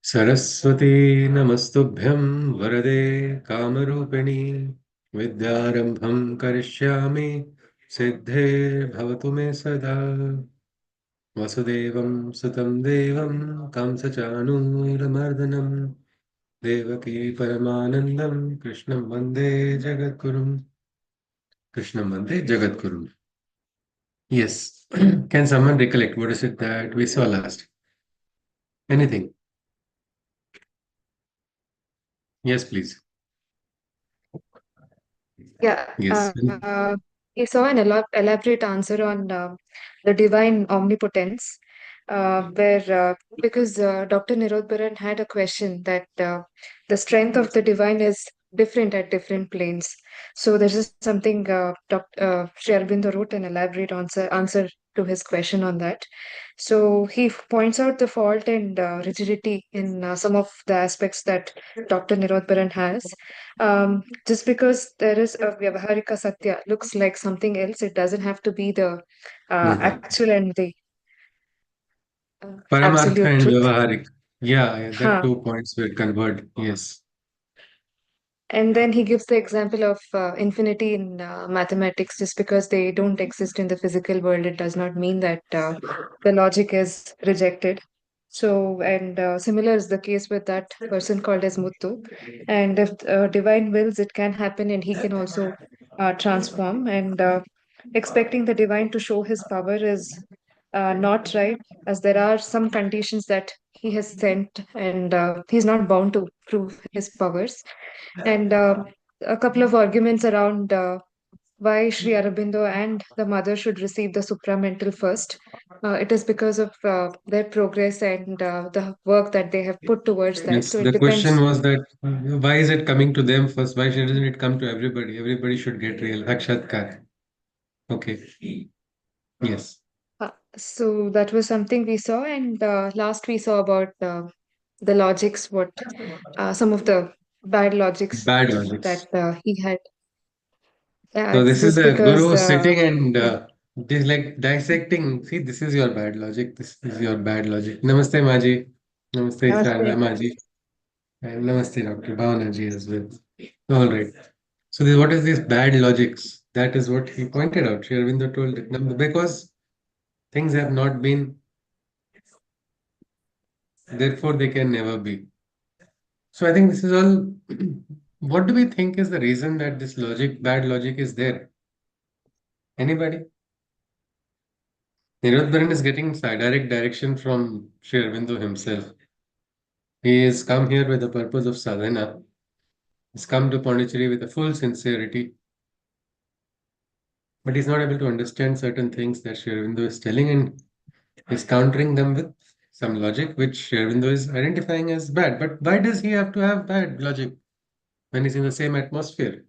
सरस्वती नमस्तुभ्यं वरदे कामरूपिणि विद्यारम्भं करिष्यामि सिद्धिर्भवतु मे सदा वसुदेवं सुतं देवं कंसचाणूरमर्दनं देवकी परमानन्दं कृष्णं वन्दे जगद्गुरुम्. Yes. Can someone recollect what is it that we saw last? Anything? Yes, please. Yeah, Yes. he saw an elaborate answer on the divine omnipotence, where because Dr. Nirodbaran had a question that the strength of the divine is different at different planes. So this is something Sri Aurobindo wrote an elaborate answer to his question on that. So he points out the fault and rigidity in some of the aspects that Dr. Nirodbaran has. Just because there is a Vyavaharika Satya looks like something else, it doesn't have to be the Mhm. actual and the Paramartha absolute and truth. Vyavaharik. Yeah, that Huh. 2 points will convert. Yes. And then he gives the example of infinity in mathematics. Just because they don't exist in the physical world, it does not mean that the logic is rejected. So, and similar is the case with that person called as Muttu. And if divine wills, it can happen, and he can also transform. And expecting the divine to show his power is not right, as there are some conditions that he has sent, and he's not bound to prove his powers. And a couple of arguments around why Sri Aurobindo and the mother should receive the supramental first. It is because of their progress and the work that they have put towards that. Yes. So it The question depends. was that why is it coming to them first? Why shouldn't it come to everybody? Everybody should get real Sakshatkar. Okay. Yes. So that was something we saw. And last we saw about the logics, what some of the bad logics Bad logics. that he had. So It's this is just the because. guru sitting and it is like dissecting. See, this is your bad logic. This is your bad logic. Namaste, Maji. Namaste, Sharda Namaste. Maji. And Namaste, Dr. Bhavana ji as well. All right. So this, what is this bad logics? That is what he pointed out. Sri Aurobindo told it. Because things have not been, therefore they can never be. So I think this is all. What do we think is the reason that this logic, bad logic, is there? Anybody? Nirodbaran is getting direct direction from Sri Aurobindo himself. He has come here with the purpose of sadhana. He's come to Pondicherry with a full sincerity, but he's not able to understand certain things that Sri Aurobindo is telling, and is countering them with some logic which Sri Aurobindo is identifying as bad. But why does he have to have bad logic when he's in the same atmosphere?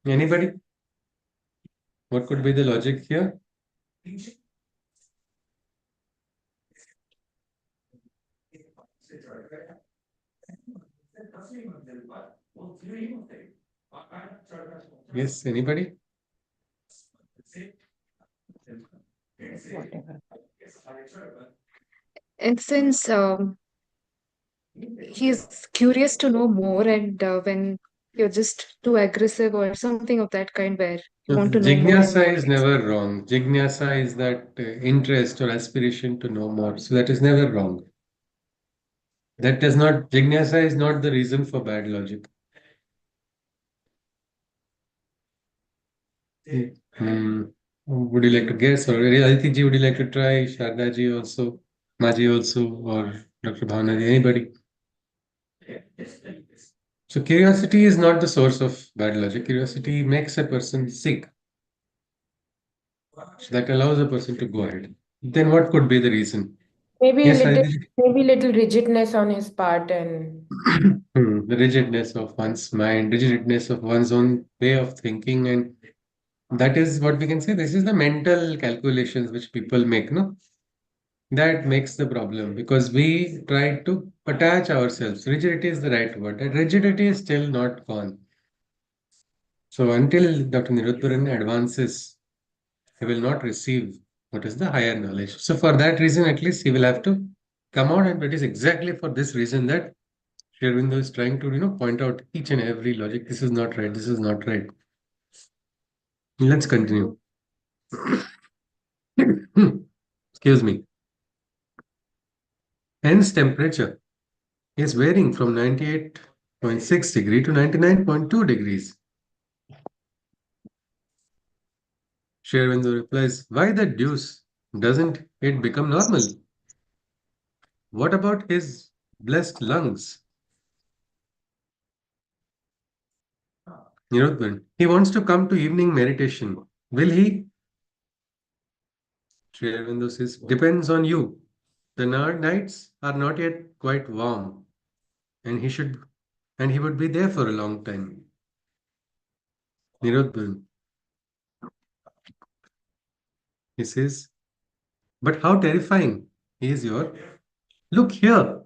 Anybody? What could be the logic here? Yes, anybody? And since he's curious to know more, and when you're just too aggressive or something of that kind, where you want to know more and Jignasa more is things. never wrong. Jignasa is that interest or aspiration to know more. So that is never wrong. That does not, Jignasa is not the reason for bad logic. Hmm. Would you like to guess? Or Aditi ji, would you like to try? Sharda ji also, Maji also, or Dr. Bhavana ji, anybody? So curiosity is not the source of bad logic. Curiosity makes a person sick. So that allows a person to go ahead. Then what could be the reason? Maybe Yes, little, Aditi ji. maybe little rigidness on his part, and The rigidness of one's mind, rigidness of one's own way of thinking, and that is what we can say. This is the mental calculations which people make, no? That makes the problem because we try to attach ourselves. Rigidity is the right word. And rigidity is still not gone. So until Dr. Nirodbaran advances, he will not receive what is the higher knowledge. So for that reason, at least he will have to come out, and it is exactly for this reason that Sri Aurobindo is trying to, point out each and every logic. This is not right. This is not right. Let's continue. Excuse me. Hence, temperature is varying from 98.6 degree to 99.2 degrees. Sri Aurobindo replies, why the deuce doesn't it become normal? What about his blessed lungs? Nirodbaran, he wants to come to evening meditation. Will he? Sri Aurobindo says, depends on you. The nights are not yet quite warm, and he would be there for a long time. Nirodbaran, he says, but how terrifying is your look here.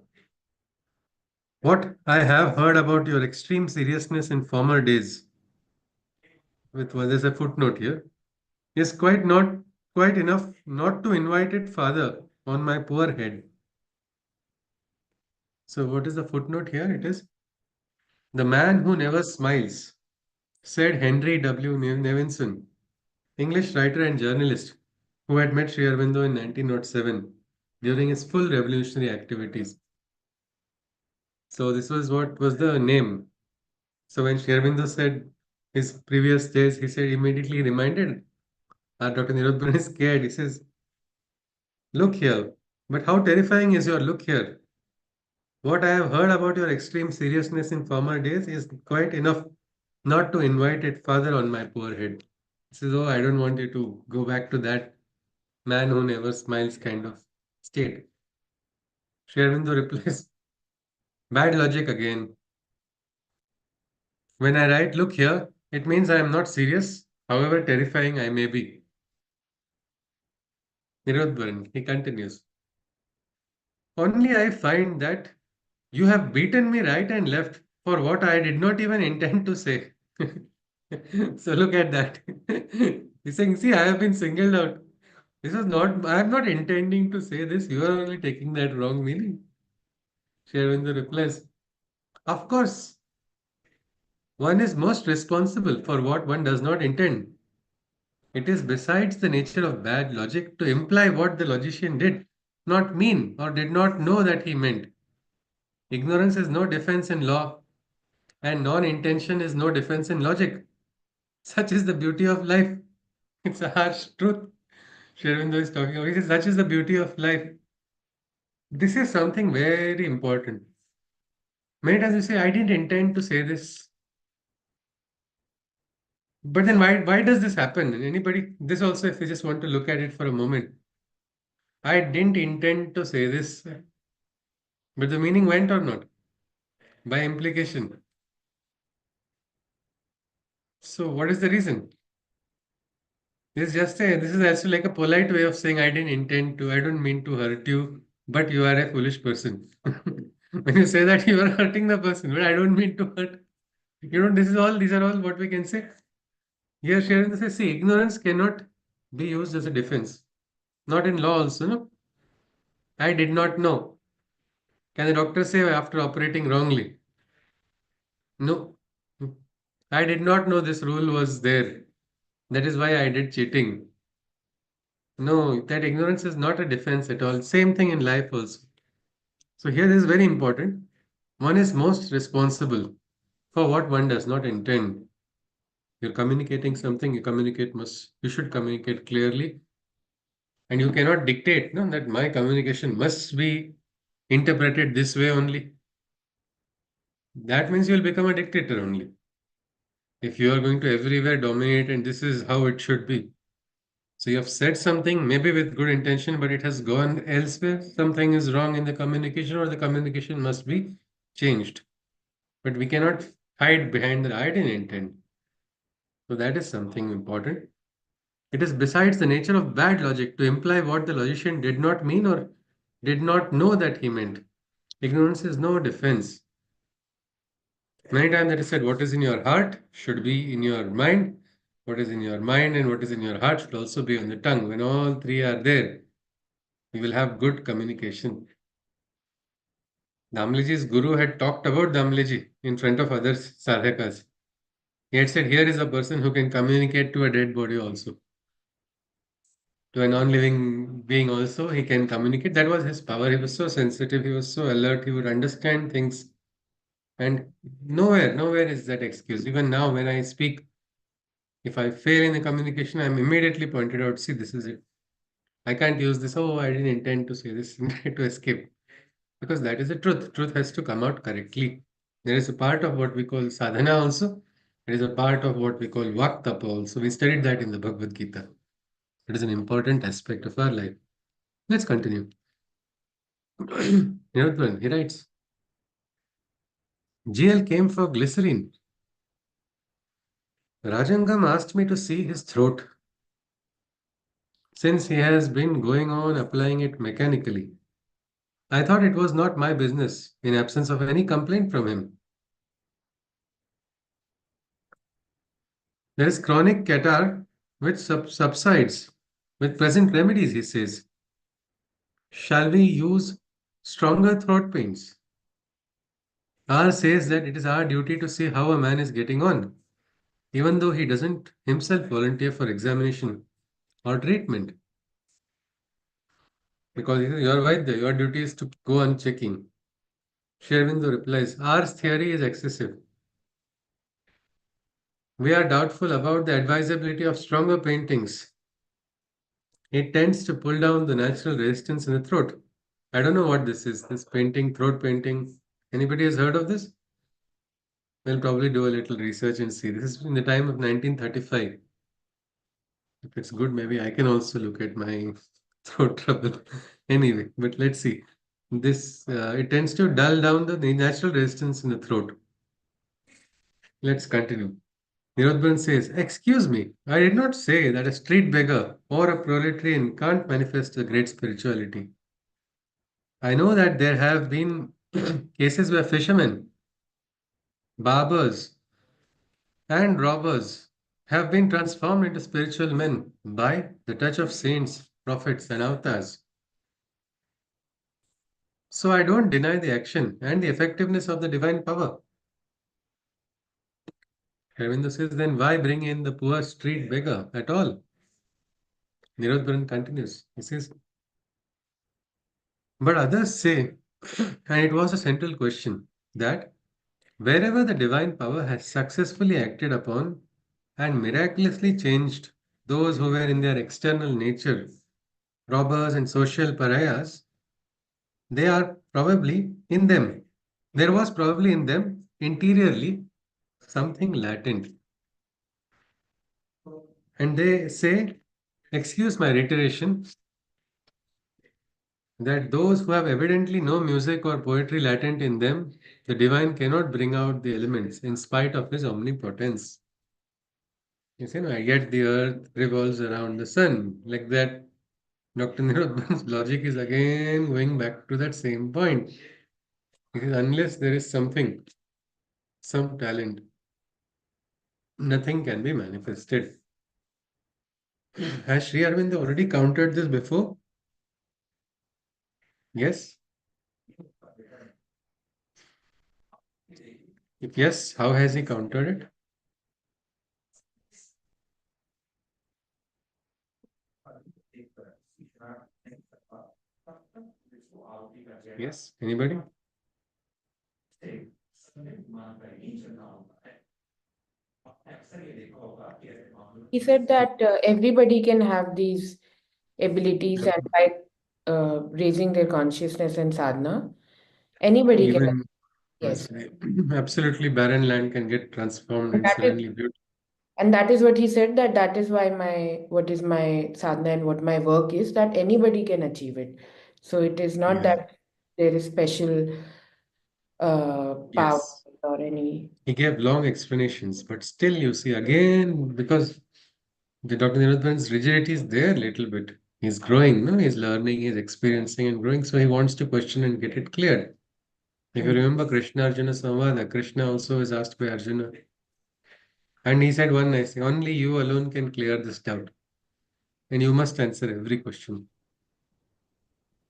What I have heard about your extreme seriousness in former days, with there's a footnote here, is quite enough not to invite it farther on my poor head. So what is the footnote here? It is the man who never smiles, said Henry W. Nevinson, English writer and journalist who had met Sri Aurobindo in 1907 during his full revolutionary activities. So this was what was the name. So when Sri Aurobindo said his previous days, he said immediately reminded Dr. Nirodbaran is scared. He says, look here, but how terrifying is your look here? What I have heard about your extreme seriousness in former days is quite enough not to invite it further on my poor head. He says, oh, I don't want you to go back to that man who never smiles kind of state. Sri Aurobindo replies, bad logic again. When I write, look here, it means I am not serious, however terrifying I may be. Nirodbaran, he continues. Only I find that you have beaten me right and left for what I did not even intend to say. So look at that. He's saying, see, I have been singled out. This is not, I am not intending to say this. You are only taking that wrong meaning. Sri Aurobindo replies, of course, one is most responsible for what one does not intend. It is besides the nature of bad logic to imply what the logician did not mean or did not know that he meant. Ignorance is no defense in law, and non intention is no defense in logic. Such is the beauty of life. It's a harsh truth. Sri Aurobindo is talking about. He says, such is the beauty of life. This is something very important. Many times you say, I didn't intend to say this. But then why does this happen? Anybody, this also, if you just want to look at it for a moment, I didn't intend to say this, but the meaning went or not? By implication. So what is the reason? This is actually like a polite way of saying I didn't intend to, I don't mean to hurt you, but you are a foolish person. When you say that you are hurting the person, but I don't mean to hurt. These are all what we can say. Here Sharon says, see, ignorance cannot be used as a defense. Not in law also, no? I did not know. Can the doctor say after operating wrongly? No. I did not know this rule was there. That is why I did cheating. No, that ignorance is not a defense at all. Same thing in life also. So here this is very important. One is most responsible for what one does not intend. You're communicating something, you should communicate clearly, and you cannot dictate, no, that my communication must be interpreted this way only. That means you'll become a dictator only. If you are going to everywhere dominate and this is how it should be. So you have said something, maybe with good intention, but it has gone elsewhere. Something is wrong in the communication, or the communication must be changed. But we cannot hide behind the I didn't intend. So that is something important. It is besides the nature of bad logic to imply what the logician did not mean or did not know that he meant. Ignorance is no defense. Many times that is said, what is in your heart should be in your mind. What is in your mind and what is in your heart should also be on the tongue. When all three are there, we will have good communication. Damleji's guru had talked about Damleji in front of other sadhakas. He had said, here is a person who can communicate to a dead body also. To a non-living being also, he can communicate. That was his power. He was so sensitive, he was so alert, he would understand things. And nowhere is that excuse. Even now, when I speak, if I fail in the communication, I'm immediately pointed out, see, this is it. I can't use this, oh, I didn't intend to say this to escape. Because that is the truth. Truth has to come out correctly. There is a part of what we call sadhana also. There is a part of what we call vaktapa also. We studied that in the Bhagavad Gita. It is an important aspect of our life. Let's continue. Nirodbaran, he writes, GL came for glycerine. Rajangam asked me to see his throat, since he has been going on applying it mechanically. I thought it was not my business, in absence of any complaint from him. There is chronic catarrh which subsides with present remedies, he says. Shall we use stronger throat paints? R says that it is our duty to see how a man is getting on, even though he doesn't himself volunteer for examination or treatment. Because he says, you are right there, your duty is to go on checking. Sri Aurobindo replies, R's theory is excessive. We are doubtful about the advisability of stronger paintings. It tends to pull down the natural resistance in the throat. I don't know what this is, this painting, throat painting. Anybody has heard of this? We'll probably do a little research and see. This is in the time of 1935. If it's good, maybe I can also look at my throat trouble. Anyway, but let's see. This it tends to dull down the natural resistance in the throat. Let's continue. Nirodbaran says, excuse me, I did not say that a street beggar or a proletarian can't manifest a great spirituality. I know that there have been cases where fishermen, barbers, and robbers have been transformed into spiritual men by the touch of saints, prophets, and avatars. So I don't deny the action and the effectiveness of the divine power. Harvinder says, then why bring in the poor street beggar at all? Nirodbaran continues. He says, but others say, and it was a central question, that wherever the divine power has successfully acted upon and miraculously changed those who were in their external nature, robbers and social pariahs, they are probably in them. There was probably in them interiorly something latent. And they say, excuse my reiteration, that those who have evidently no music or poetry latent in them, the divine cannot bring out the elements in spite of his omnipotence. You see, no, yet the earth revolves around the sun. Like that, Dr. Nirodban's logic is again going back to that same point. Because unless there is something, some talent, nothing can be manifested. Has Sri Aurobindo already countered this before? Yes? If yes, how has he countered it? Yes? Anybody? He said that everybody can have these abilities, and by raising their consciousness and sadhana, anybody can. Even Yes. absolutely barren land can get transformed And and that is suddenly beautiful. and that is what he said, that that is why my what is my sadhana and what my work is, that anybody can achieve it. So it is not Yeah. that there is special power Yes. or any. He gave long explanations, but still you see again, because the Dr. Nirodban's rigidity is there a little bit. He's growing, no? He's learning, he's experiencing and growing, so he wants to question and get it cleared. If you Mm. remember Krishna Arjuna Samvada, Krishna also is asked by Arjuna. And he said one nice thing, only you alone can clear this doubt. And you must answer every question.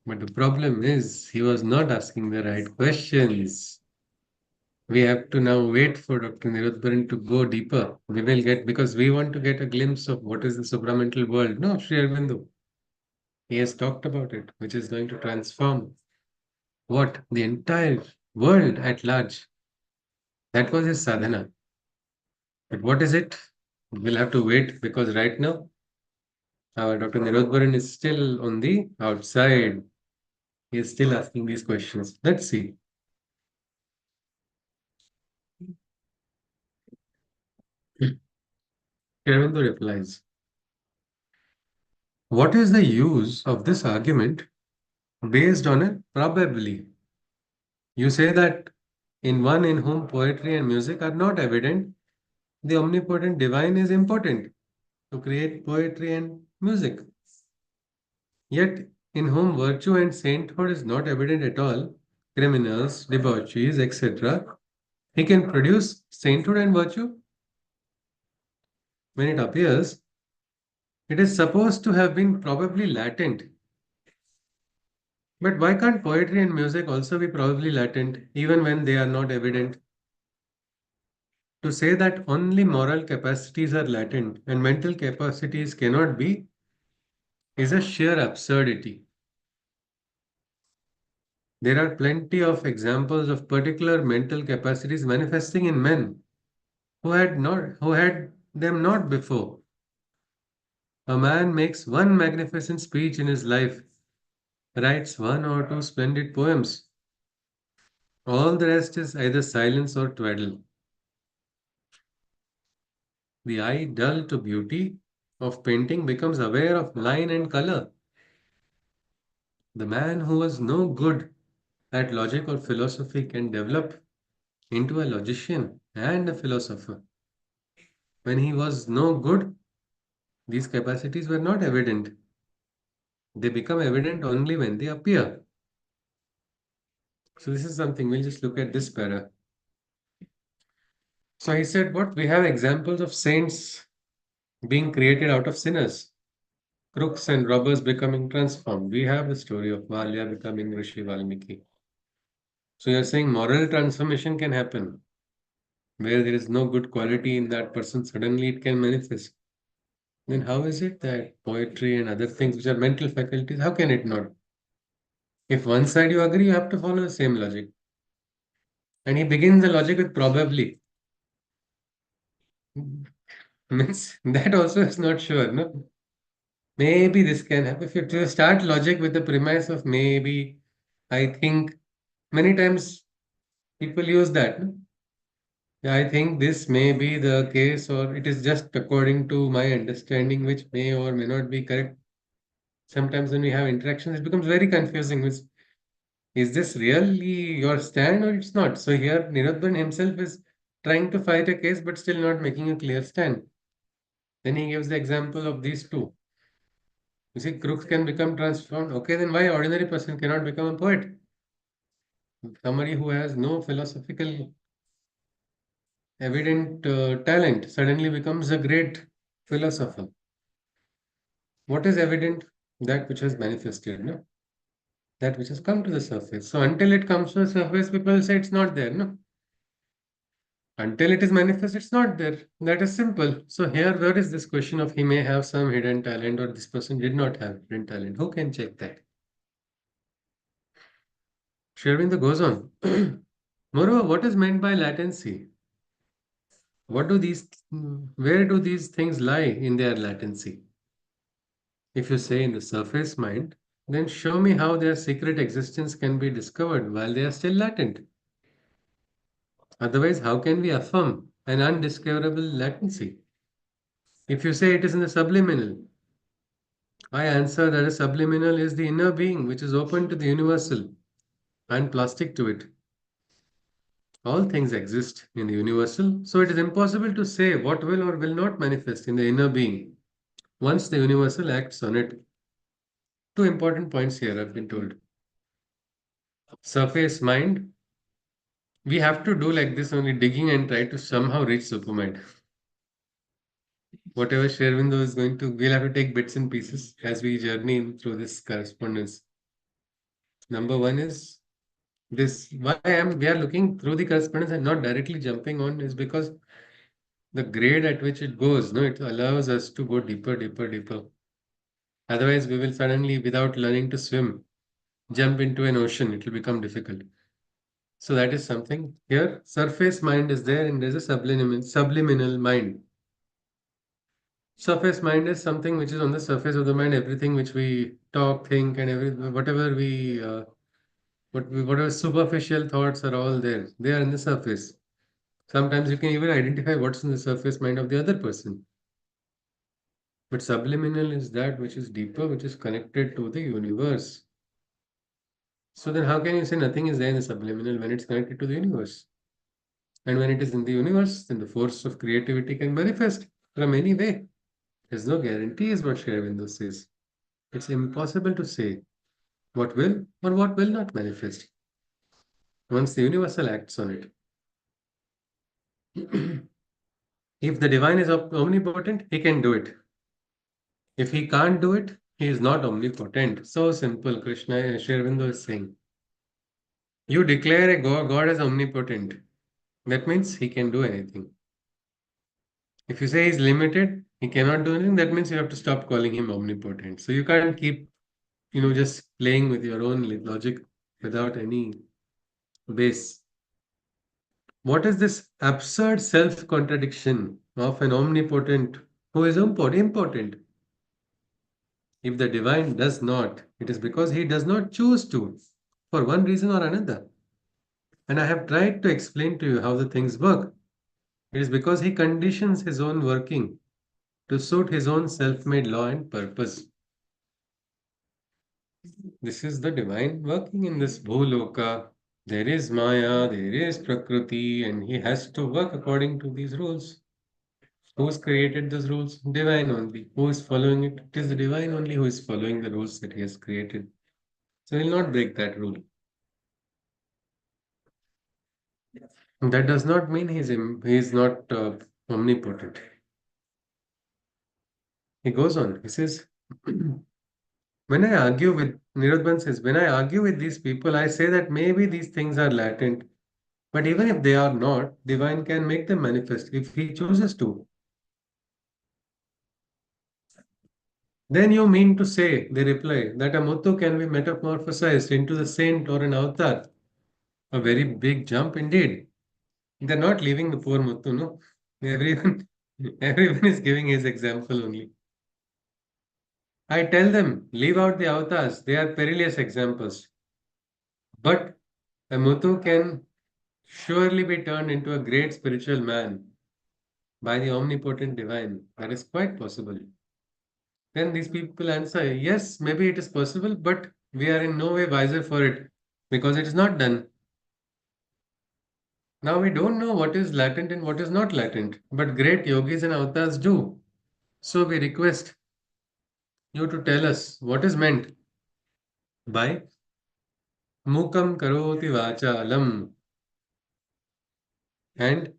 But the problem is, he was not asking the right questions. We have to now wait for Dr. Nirodbaran to go deeper. We will get, because we want to get a glimpse of what is the supramental world. No, Sri Aurobindo. He has talked about it, which is going to transform what? The entire world at large. That was his sadhana. But what is it? We'll have to wait because right now, our Dr. Nirodbaran is still on the outside. He is still asking these questions. Let's see. Aurobindo replies, what is the use of this argument based on a probably? You say that in one in whom poetry and music are not evident, the omnipotent divine is important to create poetry and music. Yet, in whom virtue and sainthood is not evident at all, criminals, debauchees, etc., he can produce sainthood and virtue. When it appears, it is supposed to have been probably latent. But why can't poetry and music also be probably latent, even when they are not evident? To say that only moral capacities are latent and mental capacities cannot be is a sheer absurdity. There are plenty of examples of particular mental capacities manifesting in men who had them not before. A man makes one magnificent speech in his life, writes one or two splendid poems. All the rest is either silence or twaddle. The eye, dull to beauty of painting, becomes aware of line and color. The man who was no good at logic or philosophy can develop into a logician and a philosopher. When he was no good, these capacities were not evident. They become evident only when they appear. So, this is something we'll just look at this para. So, he said, what? We have examples of saints being created out of sinners, crooks and robbers becoming transformed. We have the story of Valya becoming Rishi Valmiki. So, you're saying moral transformation can happen where there is no good quality in that person, suddenly it can manifest. Then how is it that poetry and other things which are mental faculties, how can it not? If one side you agree, you have to follow the same logic. And he begins the logic with probably. Means that also is not sure, no? Maybe this can happen. If you start logic with the premise of maybe, I think, many times people use that. No? Yeah, I think this may be the case, or it is just according to my understanding, which may or may not be correct. Sometimes when we have interactions, it becomes very confusing. Is this really your stand or it's not? So here, Nirodban himself is trying to fight a case, but still not making a clear stand. Then he gives the example of these two. You see, crooks can become transformed. Okay, then why ordinary person cannot become a poet? Somebody who has no philosophical evident talent suddenly becomes a great philosopher. What is evident? That which has manifested, no? That which has come to the surface. So until it comes to the surface, people say it's not there, no? Until it is manifest, it's not there. That is simple. So here, where is this question of he may have some hidden talent or this person did not have hidden talent? Who can check that? Shervinda goes on. Moreover, what is meant by latency? Where do these things lie in their latency? If you say in the surface mind, then show me how their secret existence can be discovered while they are still latent. Otherwise, how can we affirm an undiscoverable latency? If you say it is in the subliminal, I answer that a subliminal is the inner being which is open to the universal and plastic to it. All things exist in the universal, so it is impossible to say what will or will not manifest in the inner being once the universal acts on it. Two important points here I've been told. Surface mind, we have to do like this only digging and try to somehow reach supermind. Whatever Shervindo is going to, we'll have to take bits and pieces as we journey through this correspondence. Number one is this. We are looking through the correspondence and not directly jumping on is because the grade at which it goes, no, it allows us to go deeper, deeper, deeper. Otherwise, we will suddenly, without learning to swim, jump into an ocean. It will become difficult. So that is something. Here, surface mind is there, and there's a subliminal mind. Surface mind is something which is on the surface of the mind. Everything which we talk, think, and whatever whatever superficial thoughts are all there. They are in the surface. Sometimes you can even identify what's in the surface mind of the other person. But subliminal is that which is deeper, which is connected to the universe. So then how can you say nothing is there in the subliminal when it's connected to the universe? And when it is in the universe, then the force of creativity can manifest from any way. There's no guarantee, is what Sri Aurobindo says. It's impossible to say what will or what will not manifest once the universal acts on it. If the divine is omnipotent, he can do it. If he can't do it, he is not omnipotent. So simple, Krishna Sri Aurobindo is saying. You declare a God as omnipotent. That means he can do anything. If you say he's limited, he cannot do anything, that means you have to stop calling him omnipotent. So you can't keep, just playing with your own logic without any base. What is this absurd self contradiction of an omnipotent who is impotent? If the divine does not, it is because he does not choose to, for one reason or another. And I have tried to explain to you how the things work. It is because he conditions his own working to suit his own self made law and purpose. This is the divine working in this Bhuloka. There is Maya, there is Prakriti, and he has to work according to these rules. Who's created those rules? Divine only. Who is following it? It is the divine only who is following the rules that he has created. So he'll not break that rule. That does not mean he's not omnipotent. He goes on. He says, when I argue with Nirodban says, when I argue with these people, I say that maybe these things are latent, but even if they are not, divine can make them manifest if he chooses to. Then you mean to say, they reply, that a Muttu can be metamorphosized into the saint or an avatar. A very big jump indeed. They're not leaving the poor Muttu, no? Everyone, everyone is giving his example only. I tell them, leave out the avatars, they are perilous examples. But a Muttu can surely be turned into a great spiritual man by the omnipotent divine. That is quite possible. Then these people answer, yes, maybe it is possible, but we are in no way wiser for it because it is not done. Now we don't know what is latent and what is not latent, but great yogis and avatars do. So we request you to tell us what is meant by mukam karoti vachalam and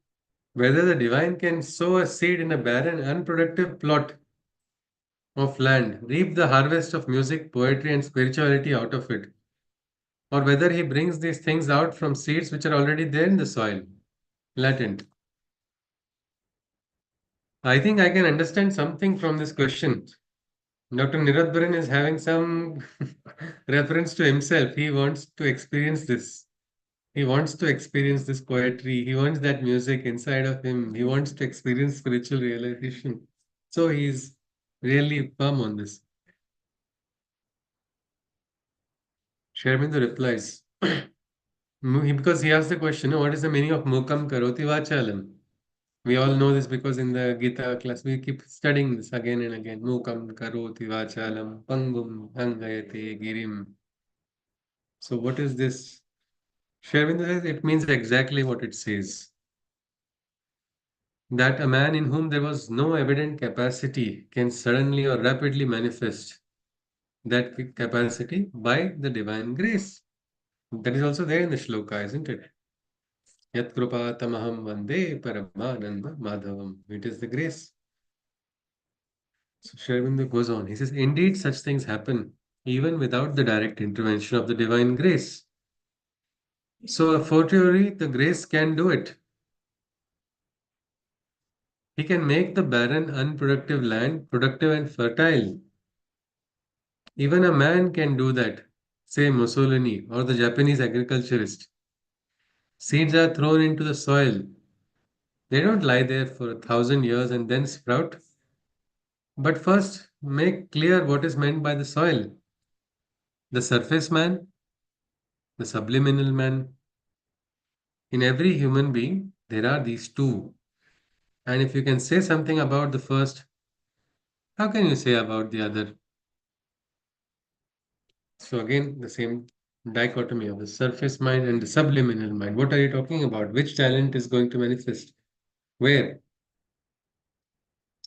whether the divine can sow a seed in a barren, unproductive plot of land, reap the harvest of music, poetry, and spirituality out of it, or whether he brings these things out from seeds which are already there in the soil, latent. I think I can understand something from this question. Dr. Nirodbaran is having some reference to himself. He wants to experience this. He wants to experience this poetry. He wants that music inside of him. He wants to experience spiritual realization. So he's really firm on this. Sharmindo replies, because he asked the question, what is the meaning of Mukam Karoti Vachalam? We all know this because in the Gita class we keep studying this again and again. Mukam Karoti Vachalam Pangum Angayate Girim. So what is this? Sharmindo says it means exactly what it says. That a man in whom there was no evident capacity can suddenly or rapidly manifest that capacity by the divine grace. That is also there in the shloka, isn't it? Yat kripa tamaham vande paramananda madhavam. It is the grace. So Sri Aurobindo goes on. He says, indeed, such things happen. even without the direct intervention of the divine grace. So, a fortiori, the grace can do it. He can make the barren, unproductive land productive and fertile. Even a man can do that, say Mussolini or the Japanese agriculturist. Seeds are thrown into the soil. They don't lie there for 1,000 years and then sprout. But first, make clear what is meant by the soil. The surface man, the subliminal man. In every human being, there are these two. And if you can say something about the first, how can you say about the other? So, again, the same dichotomy of the surface mind and the subliminal mind. What are you talking about? Which talent is going to manifest? Where?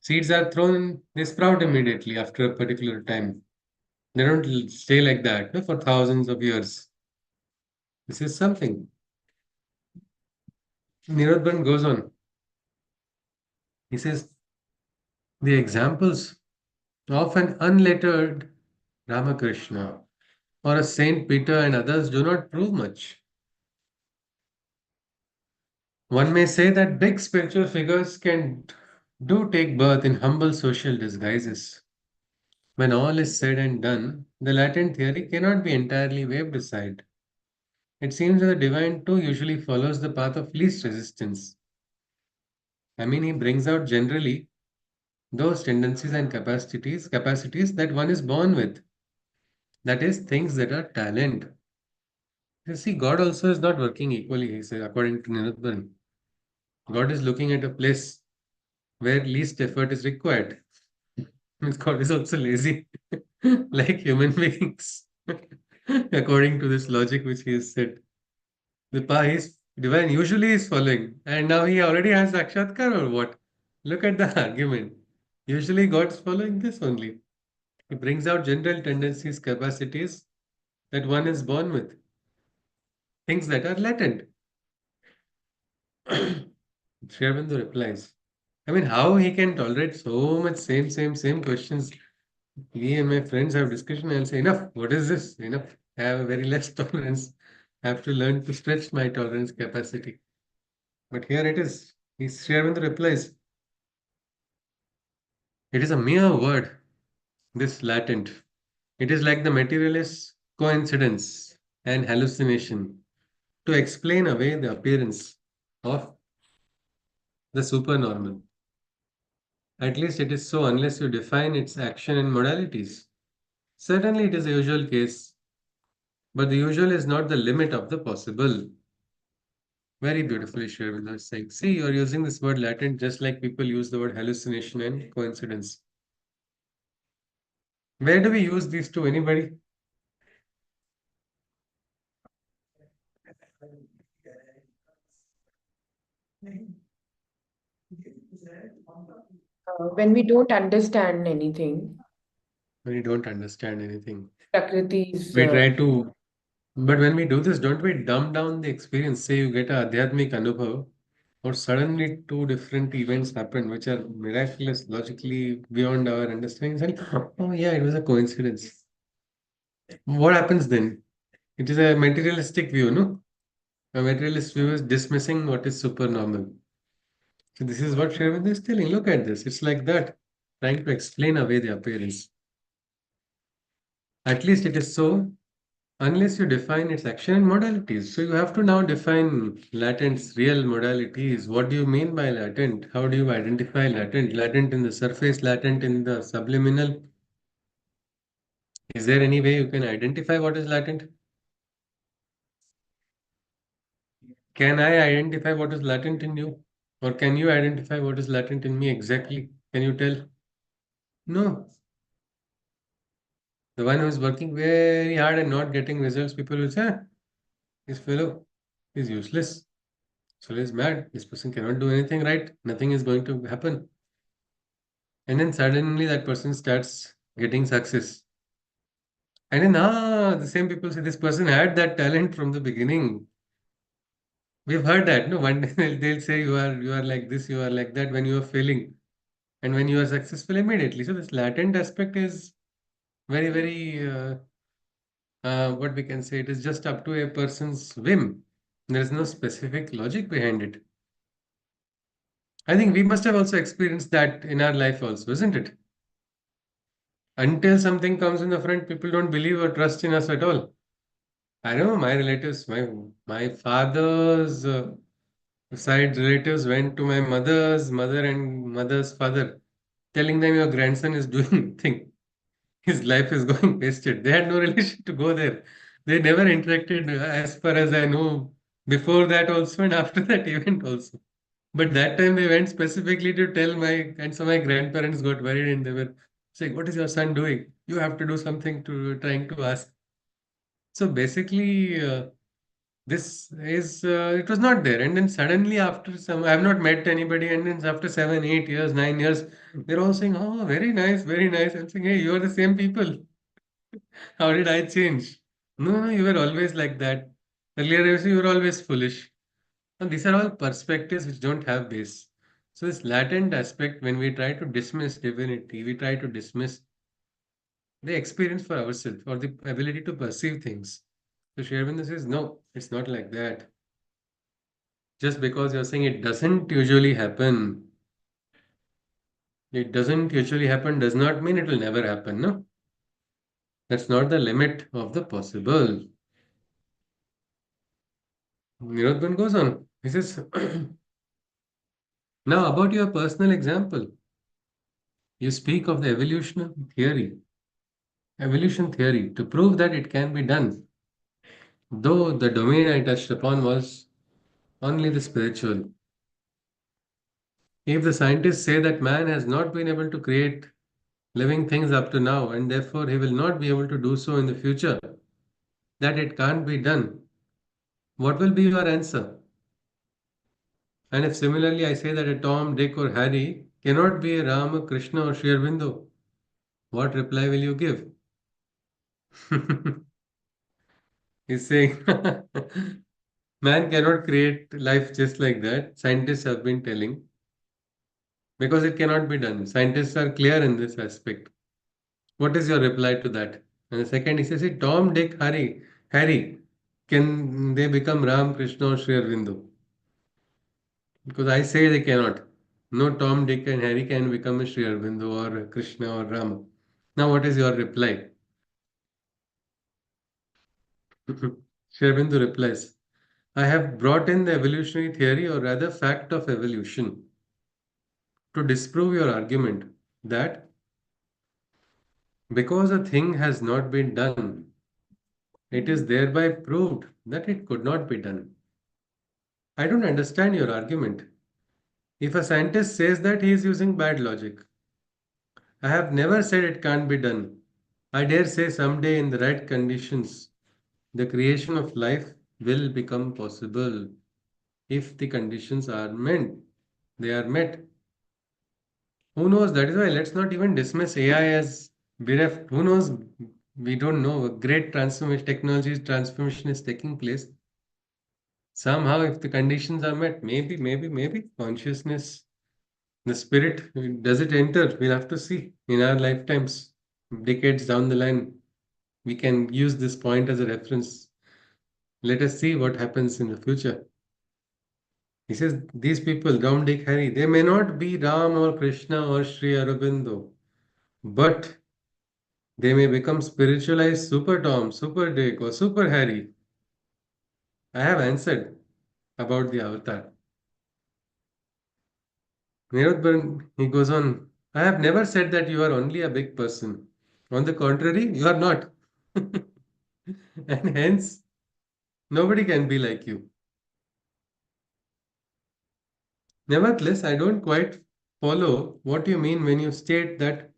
Seeds are thrown, they sprout immediately after a particular time. They don't stay like that, no, for thousands of years. This is something. Nirodbaran goes on. He says the examples of an unlettered Ramakrishna or a Saint Peter and others do not prove much. One may say that big spiritual figures can do take birth in humble social disguises. When all is said and done, the latent theory cannot be entirely waved aside. It seems that the divine too usually follows the path of least resistance. I mean, he brings out generally those tendencies and capacities that one is born with. That is, things that are talent. You see, God also is not working equally, he said, according to Nirodbaran. God is looking at a place where least effort is required. Means God is also lazy, like human beings, according to this logic which he has said. The path is divine usually is following, and now he already has Sakshatkar or what? Look at the argument. Usually God's following this only. He brings out general tendencies, capacities that one is born with, things that are latent. Sri Aurobindo replies, I mean, how he can tolerate so much same questions. Me and my friends have discussion. I'll say, enough. What is this? Enough. I have a very less tolerance. I have to learn to stretch my tolerance capacity. But here it is. Sri Aurobindo replies, it is a mere word, this latent. It is like the materialist's coincidence and hallucination to explain away the appearance of the supernormal. At least it is so unless you define its action and modalities. Certainly it is the usual case, but the usual is not the limit of the possible. Very beautifully shared with us saying, see, you're using this word latent just like people use the word hallucination and coincidence. Where do we use these two? Anybody? When we don't understand anything, When you don't understand anything. Prakriti's We try to, but when we do this, don't we dumb down the experience? Say you get a adhyatmic anubhav, or suddenly two different events happen which are miraculous, logically beyond our understanding. It's like, oh yeah, it was a coincidence. What happens then? It is a materialistic view, no? A materialist view is dismissing what is supernormal. So this is what Sherwin is telling. Look at this. It's like that, trying to explain away the appearance. At least it is so, unless you define its action and modalities. So you have to now define latent's real modalities. What do you mean by latent? How do you identify latent? Latent in the surface, latent in the subliminal. Is there any way you can identify what is latent? Can I identify what is latent in you? Or can you identify what is latent in me exactly? Can you tell? No. The one who is working very hard and not getting results, people will say, "Ah, this fellow is useless. So he's mad. This person cannot do anything right. Nothing is going to happen." And then suddenly that person starts getting success. And then the same people say this person had that talent from the beginning. We've heard that. No, one day they'll say you are like this, you are like that when you are failing. And when you are successful immediately. So this latent aspect is very, very what we can say, it is just up to a person's whim. There is no specific logic behind it. I think we must have also experienced that in our life also, isn't it? Until something comes in the front, people don't believe or trust in us at all. I know my relatives, my father's side relatives went to my mother's mother and mother's father, telling them your grandson is doing thing. His life is going wasted. They had no relation to go there. They never interacted, as far as I know, before that also and after that event also. But that time they went specifically to tell and so my grandparents got worried and they were saying, "What is your son doing? You have to do something to trying to ask." So basically, it was not there. And then suddenly, after some, I have not met anybody, and then after 7, 8 years, 9 years, they're all saying, "Oh, very nice, very nice." I'm saying, "Hey, you are the same people. How did I change?" No, no, you were always like that. Earlier, you were always foolish. And these are all perspectives which don't have base. So this latent aspect, when we try to dismiss divinity, we try to dismiss the experience for ourselves or the ability to perceive things. So Sri Aurobindo says, no, it's not like that. Just because you're saying it doesn't usually happen does not mean it will never happen. No, that's not the limit of the possible. Nirodban goes on. He says, now about your personal example, you speak of the evolution theory to prove that it can be done, though the domain I touched upon was only the spiritual. If the scientists say that man has not been able to create living things up to now and therefore he will not be able to do so in the future, that it can't be done, what will be your answer? And if similarly I say that a Tom, Dick, or Harry cannot be a Rama, Krishna, or Sri Aurobindo, what reply will you give? He's saying man cannot create life just like that. Scientists have been telling because it cannot be done. Scientists are clear in this aspect. What is your reply to that? And the second, he says, Tom, Dick, Harry, can they become Ram, Krishna, or Sri Aurobindo? Because I say they cannot. No Tom, Dick, and Harry can become a Sri Aurobindo or a Krishna or Rama. Now, what is your reply? Sri Aurobindo replies, I have brought in the evolutionary theory, or rather fact of evolution, to disprove your argument that because a thing has not been done, it is thereby proved that it could not be done. I don't understand your argument. If a scientist says that he is using bad logic, I have never said it can't be done. I dare say someday, in the right conditions, the creation of life will become possible if the conditions are met. They are met. Who knows? That is why let's not even dismiss AI as bereft. Who knows? We don't know. A great transformation, technology transformation is taking place. Somehow, if the conditions are met, maybe consciousness, the spirit, does it enter? We'll have to see in our lifetimes, decades down the line. We can use this point as a reference. Let us see what happens in the future. He says, these people, Ram, Dick, Harry, they may not be Ram or Krishna or Sri Aurobindo, but they may become spiritualized Super Tom, Super Dick, or Super Harry. I have answered about the avatar. Nirodbaran, he goes on, I have never said that you are only a big person. On the contrary, you are not. And hence, nobody can be like you. Nevertheless, I don't quite follow what you mean when you state that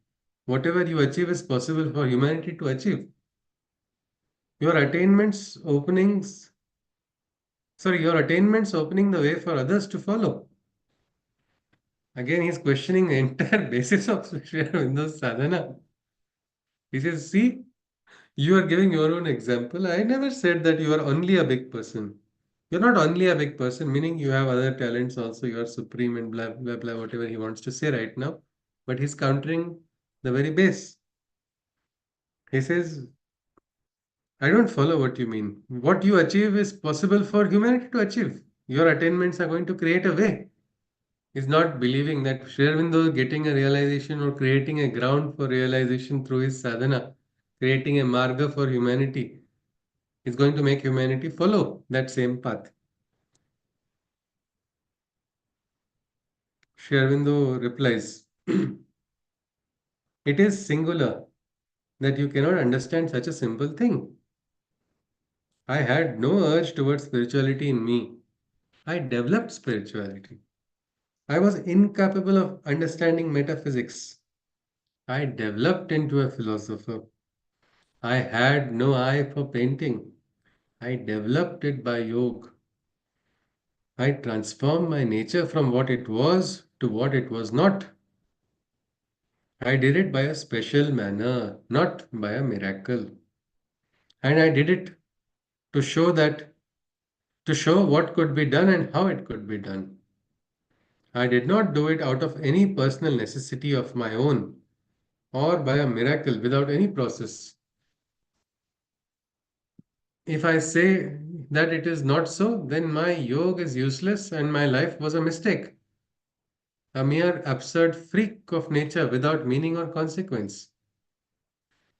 whatever you achieve is possible for humanity to achieve. Your attainments opening the way for others to follow. Again, he's questioning the entire basis of Sri Aurobindo's sadhana. He says, see, you are giving your own example. I never said that you are only a big person. You're not only a big person, meaning you have other talents also. You are supreme and blah, blah, blah, whatever he wants to say right now. But he's countering the very base. He says, I don't follow what you mean. What you achieve is possible for humanity to achieve. Your attainments are going to create a way. Is not believing that Sri Aurobindo getting a realization or creating a ground for realization through his sadhana, creating a marga for humanity, is going to make humanity follow that same path. Sri Aurobindo replies, it is singular that you cannot understand such a simple thing. I had no urge towards spirituality in me. I developed spirituality. I was incapable of understanding metaphysics. I developed into a philosopher. I had no eye for painting. I developed it by yoga. I transformed my nature from what it was to what it was not. I did it by a special manner, not by a miracle. And I did it to show that, to show what could be done and how it could be done. I did not do it out of any personal necessity of my own or by a miracle without any process. If I say that it is not so, then my yoga is useless and my life was a mistake, a mere absurd freak of nature without meaning or consequence.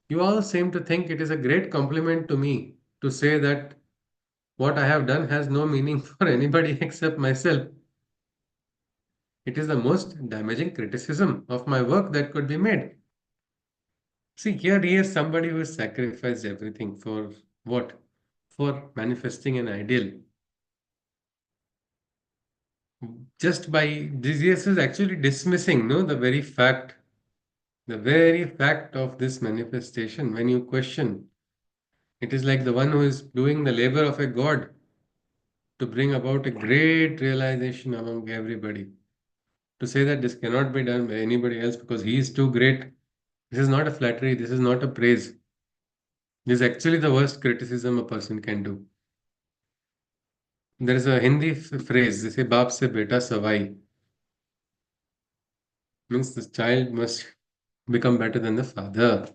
You all seem to think it is a great compliment to me to say that what I have done has no meaning for anybody except myself. It is the most damaging criticism of my work that could be made. See, here he is somebody who has sacrificed everything for what? For manifesting an ideal. Just by this, yes, is actually dismissing, no, the very fact of this manifestation. When you question, it is like the one who is doing the labor of a god to bring about a great realization among everybody. To say that this cannot be done by anybody else because he is too great, this is not a flattery, this is not a praise. This is actually the worst criticism a person can do. There is a Hindi phrase, they say, Baap se beta savai. Means the child must become better than the father.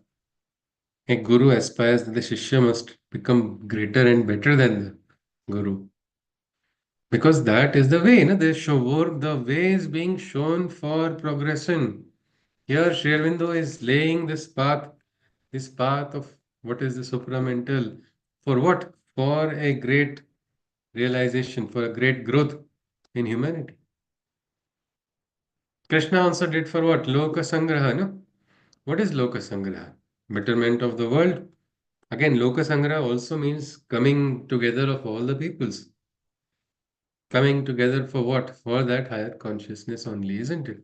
A guru aspires that the shishya must become greater and better than the guru. Because that is the way, the way is being shown for progression. Here, Sri Aurobindo is laying this path of what is the supramental. For what? For a great realization, for a great growth in humanity. Krishna also did for what? Loka Sangraha, no? What is Loka Sangraha? Betterment of the world. Again, Loka Sangraha also means coming together of all the peoples. Coming together for what? For that higher consciousness only, isn't it?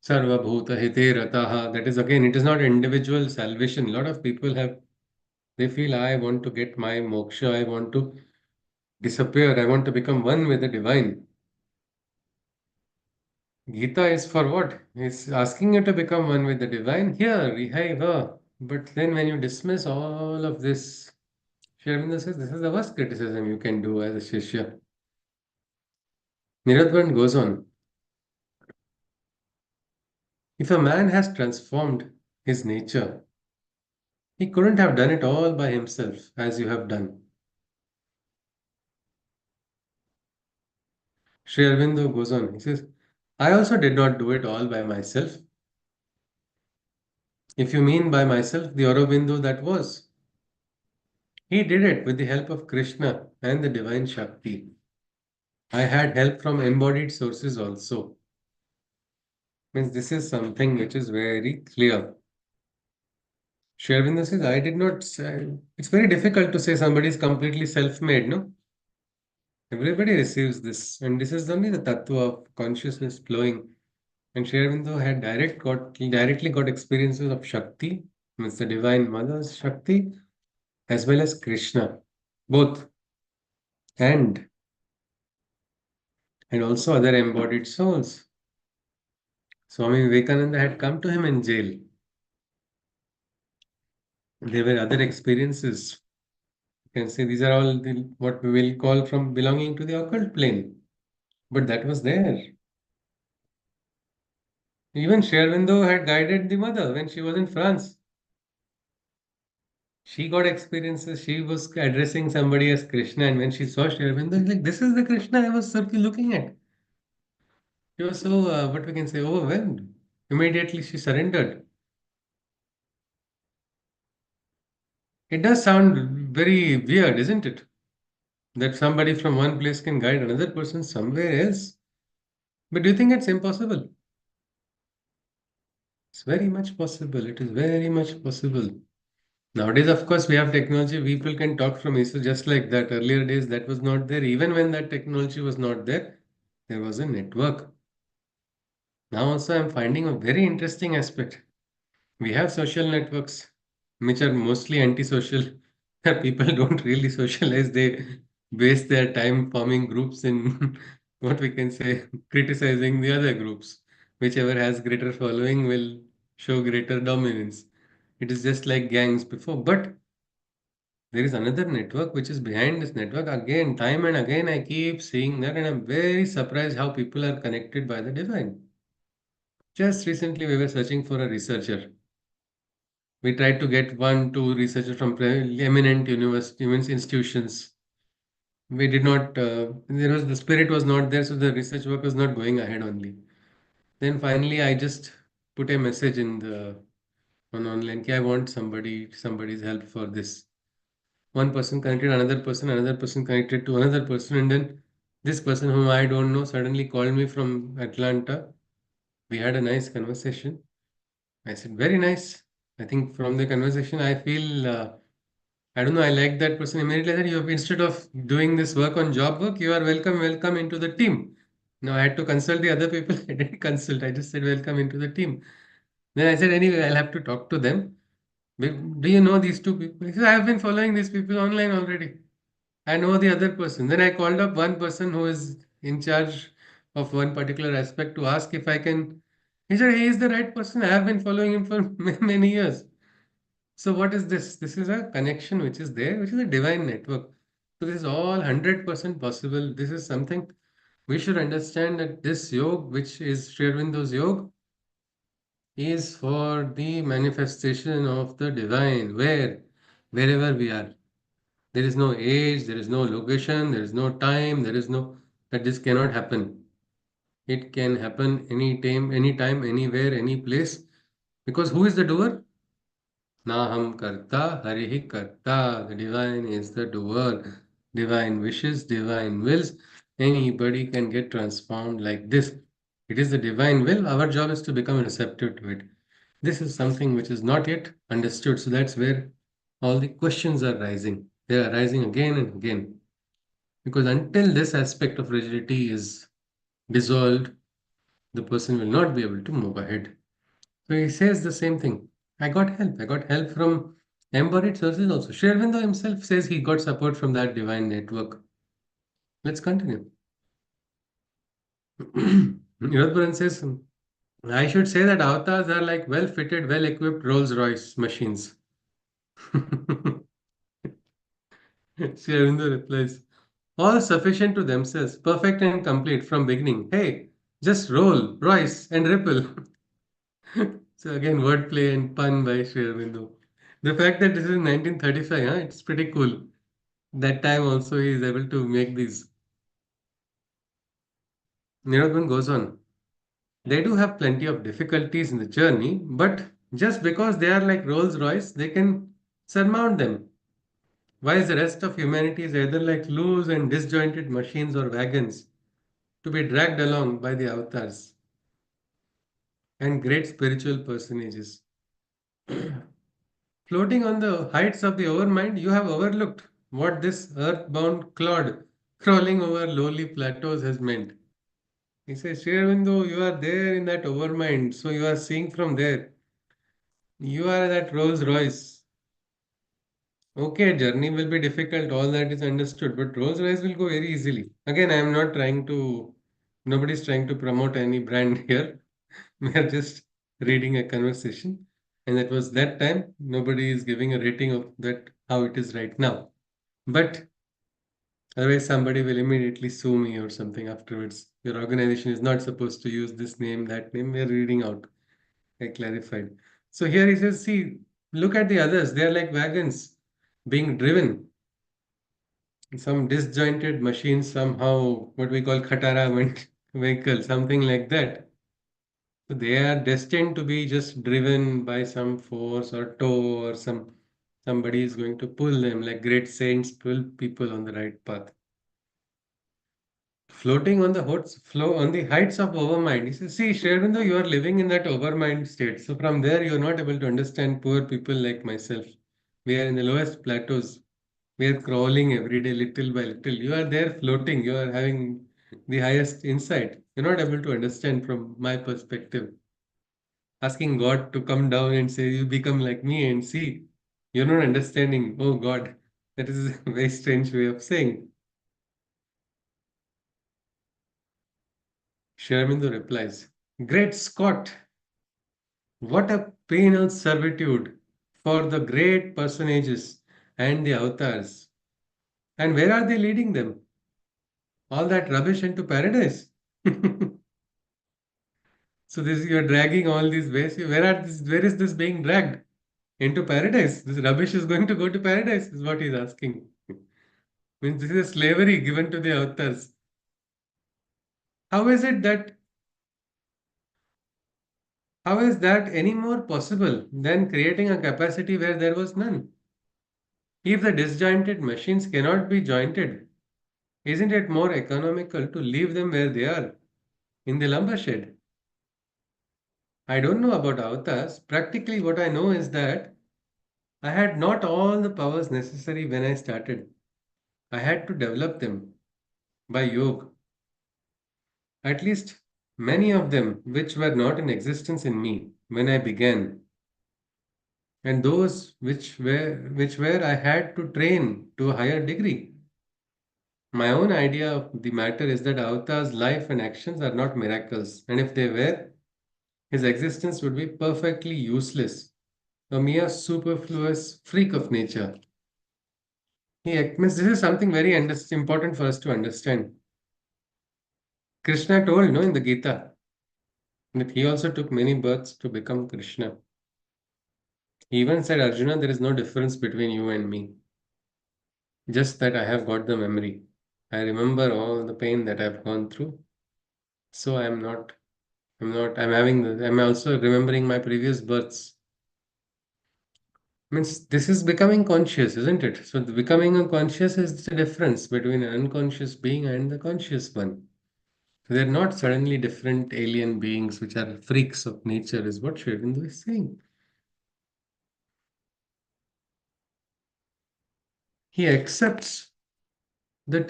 Sarva Bhuta Hite Rataha. That is again, it is not individual salvation. A lot of people they feel, I want to get my moksha, I want to disappear, I want to become one with the divine. Gita is for what? It's asking you to become one with the divine. Here, rehive her. But then when you dismiss all of this, Sri Aurobindo says this is the worst criticism you can do as a Shishya. Nirodbaran goes on. If a man has transformed his nature, he couldn't have done it all by himself as you have done. Sri Aurobindo goes on. He says, I also did not do it all by myself. If you mean by myself, the Aurobindo that was. He did it with the help of Krishna and the divine Shakti. I had help from embodied sources also. Means this is something which is very clear. Sri Aurobindo says, I did not say, it's very difficult to say somebody is completely self-made, no? Everybody receives this, and this is only the tattva of consciousness flowing. And Sri Aurobindo had directly got experiences of Shakti, means the divine mother's Shakti, as well as Krishna, both, and and also other embodied souls. Swami Vivekananda had come to him in jail. There were other experiences. You can say these are all what we will call from belonging to the occult plane. But that was there. Even Sri Aurobindo had guided the mother when she was in France. She got experiences. She was addressing somebody as Krishna, and when she saw Sri Aurobindo, like, this is the Krishna I was certainly looking at. She was so, what we can say, overwhelmed. Immediately she surrendered. It does sound very weird, isn't it? That somebody from one place can guide another person somewhere else. But do you think it's impossible? It's very much possible. It is very much possible. Nowadays, of course, we have technology. People can talk from Asia just like that. Earlier days, that was not there. Even when that technology was not there, there was a network. Now, also, I'm finding a very interesting aspect. We have social networks, which are mostly antisocial. People don't really socialize. They waste their time forming groups in what we can say, criticizing the other groups. Whichever has greater following will show greater dominance. It is just like gangs before. But there is another network which is behind this network. Again, time and again, I keep seeing that, and I'm very surprised how people are connected by the divine. Just recently, we were searching for a researcher. We tried to get one, two researchers from eminent university, immense institutions. We did not, there was the spirit was not there, so the research work was not going ahead only. Then finally, I just put a message in the on online. I want somebody's help for this. One person connected another person connected to another person, and then this person whom I don't know suddenly called me from Atlanta. We had a nice conversation. I said, very nice. I think from the conversation, I feel, I don't know, I like that person. Immediately that you have, instead of doing this work on job work, you are welcome into the team. Now I had to consult the other people. I didn't consult. I just said, welcome into the team. Then I said, anyway, I'll have to talk to them. Do you know these two people? He said, I have been following these people online already. I know the other person. Then I called up one person who is in charge of one particular aspect to ask if I can. He said, he is the right person. I have been following him for many years. So what is this? This is a connection which is there, which is a divine network. So this is all 100% possible. This is something we should understand, that this yoga, which is Sri Aurobindo's yoga, is for the manifestation of the divine, wherever we are. There is no age, there is no location, there is no time, there is no, that this cannot happen. It can happen anytime, anywhere, any place. Because who is the doer? Naham karta, harihi karta. The divine is the doer. Divine wishes, divine wills. Anybody can get transformed like this. It is the divine will. Our job is to become receptive to it. This is something which is not yet understood. So that's where all the questions are rising. They are rising again and again. Because until this aspect of rigidity is dissolved, the person will not be able to move ahead. So he says the same thing. I got help. I got help from embodied sources also. Sri Aurobindo himself says he got support from that divine network. Let's continue. Nirodbaran says, I should say that avatars are like well fitted, well equipped Rolls Royce machines. Sri Aurobindo replies, all sufficient to themselves, perfect and complete from beginning. Hey, just roll, Royce, and ripple. So again, wordplay and pun by Sri Aurobindo. The fact that this is 1935, huh, it's pretty cool. That time also he is able to make these. Nirodban goes on. They do have plenty of difficulties in the journey, but just because they are like Rolls Royce, they can surmount them. While the rest of humanity is either like loose and disjointed machines or wagons to be dragged along by the avatars and great spiritual personages. Floating on the heights of the overmind, you have overlooked what this earthbound clod crawling over lowly plateaus has meant. He says, Sri Aurobindo, you are there in that overmind, so you are seeing from there. You are that Rolls Royce. Okay, journey will be difficult, all that is understood, but Rolls Royce will go very easily. Again, I am not trying to, nobody's trying to promote any brand here. We are just reading a conversation. And that was that time. Nobody is giving a rating of that, how it is right now. But otherwise, somebody will immediately sue me or something afterwards. Your organization is not supposed to use this name, that name. We are reading out. I clarified. So here he says, see, look at the others. They are like wagons. being driven. Some disjointed machine, somehow, what we call khatara vehicle, something like that. So they are destined to be just driven by some force or tow or somebody is going to pull them like great saints pull people on the right path. Floating on the flow on the heights of overmind. He says, see, Shervindo, you are living in that overmind state. So from there, you're not able to understand poor people like myself. We are in the lowest plateaus. We are crawling every day, little by little. You are there floating. You are having the highest insight. You're not able to understand from my perspective. Asking God to come down and say, you become like me and see. You're not understanding. Oh God, that is a very strange way of saying. Shermindo replies, Great Scott, what a penal servitude for the great personages and the avatars. And where are they leading them? All that rubbish into paradise. So this you're dragging all these ways. Where is this being dragged? Into paradise. This rubbish is going to go to paradise, is what he's asking. Means this is a slavery given to the avatars. How is it that how is that any more possible than creating a capacity where there was none? If the disjointed machines cannot be jointed, isn't it more economical to leave them where they are, in the lumber shed? I don't know about avatars. Practically, what I know is that I had not all the powers necessary when I started. I had to develop them by yoga. At least many of them which were not in existence in me when I began, and those which were I had to train to a higher degree. My own idea of the matter is that Avatar's life and actions are not miracles, and if they were, his existence would be perfectly useless, a mere superfluous freak of nature. Means this is something very important for us to understand. Krishna told, no, in the Gita, that he also took many births to become Krishna. He even said, Arjuna, there is no difference between you and me. Just that I have got the memory. I remember all the pain that I've gone through. So I'm also remembering my previous births. Means this is becoming conscious, isn't it? So the becoming unconscious is the difference between an unconscious being and the conscious one. So they're not suddenly different alien beings which are freaks of nature, is what Sri Aurobindo is saying. He accepts the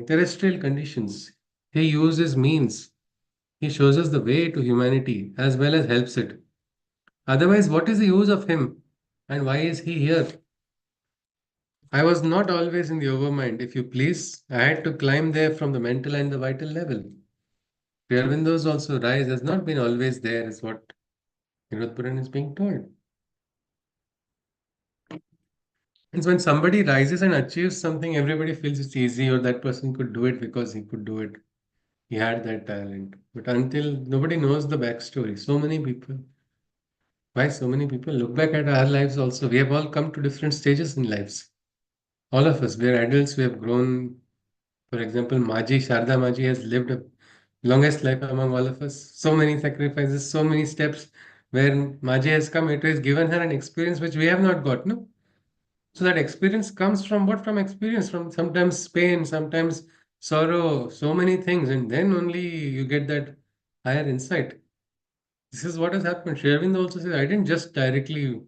terrestrial conditions. He uses means. He shows us the way to humanity as well as helps it. Otherwise, what is the use of him? And why is he here? I was not always in the overmind, if you please. I had to climb there from the mental and the vital level. Sri Aurobindo's also rise has not been always there, is what Nirodbaran is being told. And when somebody rises and achieves something, everybody feels it's easy, or that person could do it because he could do it. He had that talent. But until nobody knows the backstory, why so many people look back at our lives also? We have all come to different stages in lives. All of us, we are adults, we have grown. For example, Sharda Maji has lived a longest life among all of us. So many sacrifices, so many steps where Maji has come, it has given her an experience which we have not got, no? So that experience comes from what? From experience, from sometimes pain, sometimes sorrow, so many things, and then only you get that higher insight. This is what has happened. Sri Aurobindo also says, I didn't just directly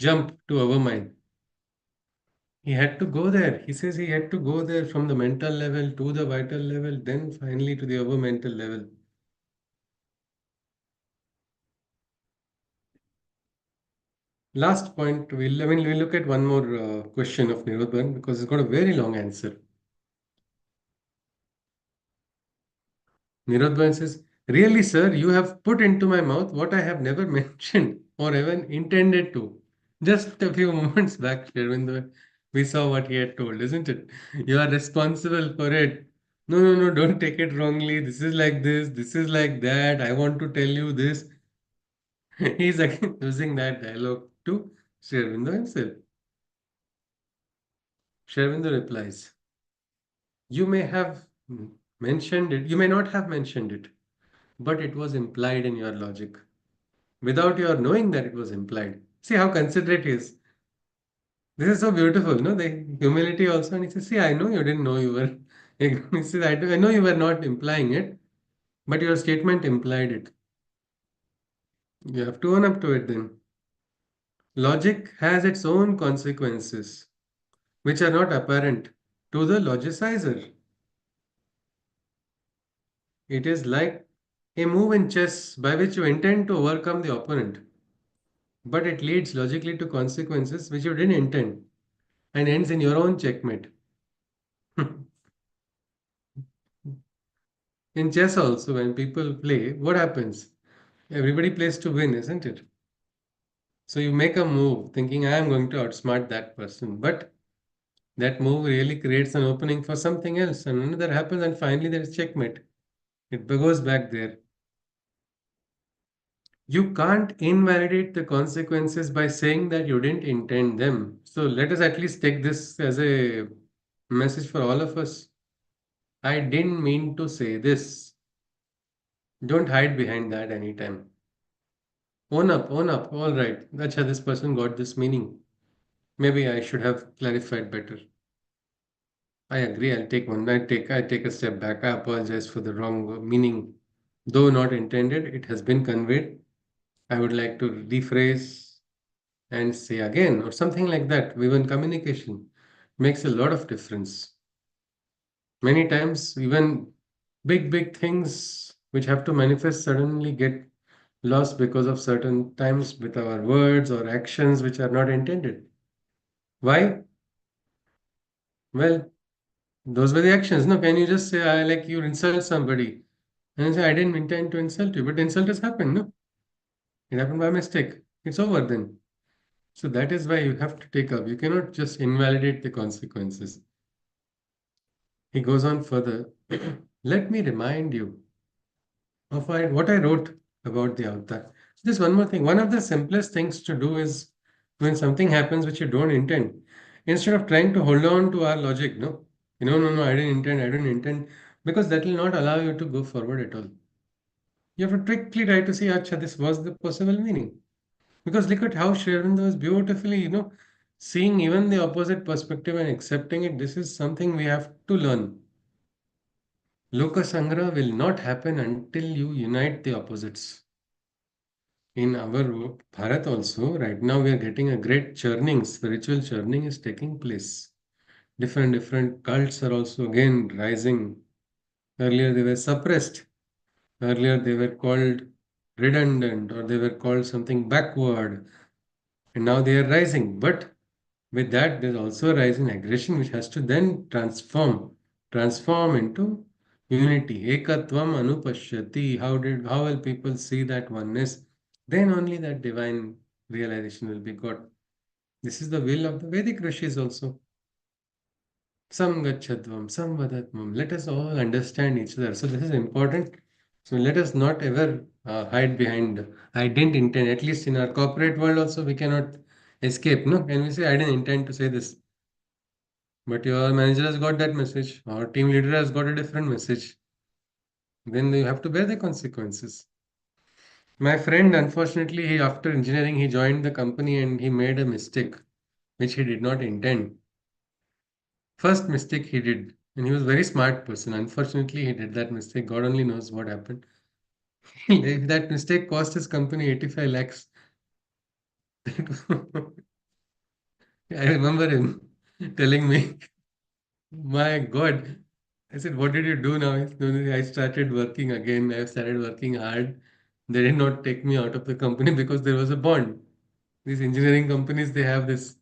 jump to Overmind. He had to go there. He says he had to go there from the mental level to the vital level, then finally to the over mental level. Last point, we'll look at one more question of Nirodhan because it's got a very long answer. Nirodhan says, really, sir, you have put into my mouth what I have never mentioned or even intended to. Just a few moments back, Sherwinder, we saw what he had told, isn't it? You are responsible for it. No, no, no, don't take it wrongly. This is like that. I want to tell you this. He's again using that dialogue to Sri Aurobindo himself. Sri Aurobindo replies, you may have mentioned it, you may not have mentioned it, but it was implied in your logic without your knowing that it was implied. See how considerate he is. This is so beautiful, no? The humility also. And he says, see, I know you didn't know you were. He says, I know you were not implying it, but your statement implied it. You have to own up to it then. Logic has its own consequences, which are not apparent to the logicizer. It is like a move in chess by which you intend to overcome the opponent, but it leads logically to consequences which you didn't intend and ends in your own checkmate. In chess, also, when people play, what happens? Everybody plays to win, isn't it? So you make a move thinking, I am going to outsmart that person, but that move really creates an opening for something else, and another happens, and finally there is checkmate. It goes back there. You can't invalidate the consequences by saying that you didn't intend them. So let us at least take this as a message for all of us. I didn't mean to say this. Don't hide behind that anytime. Own up, own up. All right. That's how this person got this meaning. Maybe I should have clarified better. I agree. I take a step back. I apologize for the wrong meaning. Though not intended, it has been conveyed. I would like to rephrase and say again, or something like that. Even communication makes a lot of difference. Many times, even big things which have to manifest suddenly get lost because of certain times with our words or actions which are not intended. Why? Well, those were the actions. No, can you just say, I like you insult somebody? And you say, I didn't intend to insult you, but the insult has happened. No, it happened by mistake. It's over then. So that is why you have to take up. You cannot just invalidate the consequences. He goes on further. Let me remind you of what I wrote about the avatar. Just one more thing. One of the simplest things to do is when something happens which you don't intend, instead of trying to hold on to our logic, no, I didn't intend, I didn't intend, because that will not allow you to go forward at all. You have to quickly try to see, Acha, this was the possible meaning. Because look at how Sri Aurobindo is beautifully, seeing even the opposite perspective and accepting it. This is something we have to learn. Lokasangra will not happen until you unite the opposites. In our Bharat also, right now we are getting a great churning, spiritual churning is taking place. Different cults are also again rising. Earlier they were suppressed. Earlier they were called redundant or they were called something backward. And now they are rising. But with that, there's also a rise in aggression, which has to then transform into unity. Ekatvam anupashyati. How will people see that oneness? Then only that divine realization will be got. This is the will of the Vedic rishis also. Sam gachadvam, sam vadatvam. Let us all understand each other. So this is important. So let us not ever hide behind. I didn't intend. At least in our corporate world also, we cannot escape. No, and we say I didn't intend to say this. But your manager has got that message, or team leader has got a different message. Then you have to bear the consequences. My friend, unfortunately, after engineering, he joined the company and he made a mistake, which he did not intend. First mistake he did, and he was a very smart person. Unfortunately, he did that mistake. God only knows what happened. If that mistake cost his company 85 lakhs, I remember him telling me, my God. I said, what did you do now? He said, "No, no, I started working again. I started working hard. They did not take me out of the company because there was a bond. These engineering companies, they have this.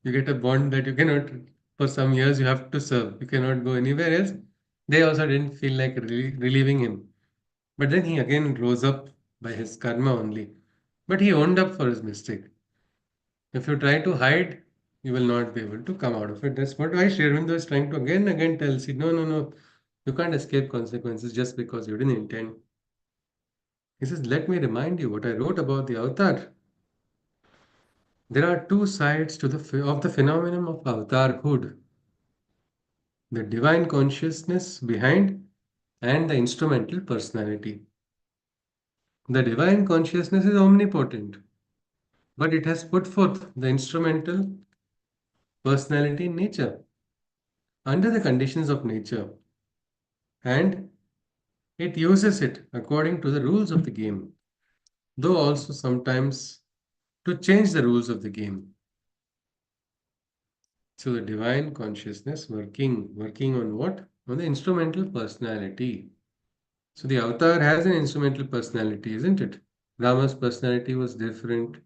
You get a bond that you cannot, for some years, you have to serve. You cannot go anywhere else. They also didn't feel like relieving him. But then he again rose up by his karma only. But he owned up for his mistake. If you try to hide, you will not be able to come out of it. That's what why Sri Aurobindo is trying to again tell. See, no. You can't escape consequences just because you didn't intend. He says, let me remind you what I wrote about the avatar. There are two sides to of the phenomenon of avatarhood: the divine consciousness behind and the instrumental personality. The divine consciousness is omnipotent, but it has put forth the instrumental personality in nature under the conditions of nature, and it uses it according to the rules of the game, though also sometimes to change the rules of the game. So the divine consciousness working on what? On the instrumental personality. So the avatar has an instrumental personality, isn't it? Rama's personality was different.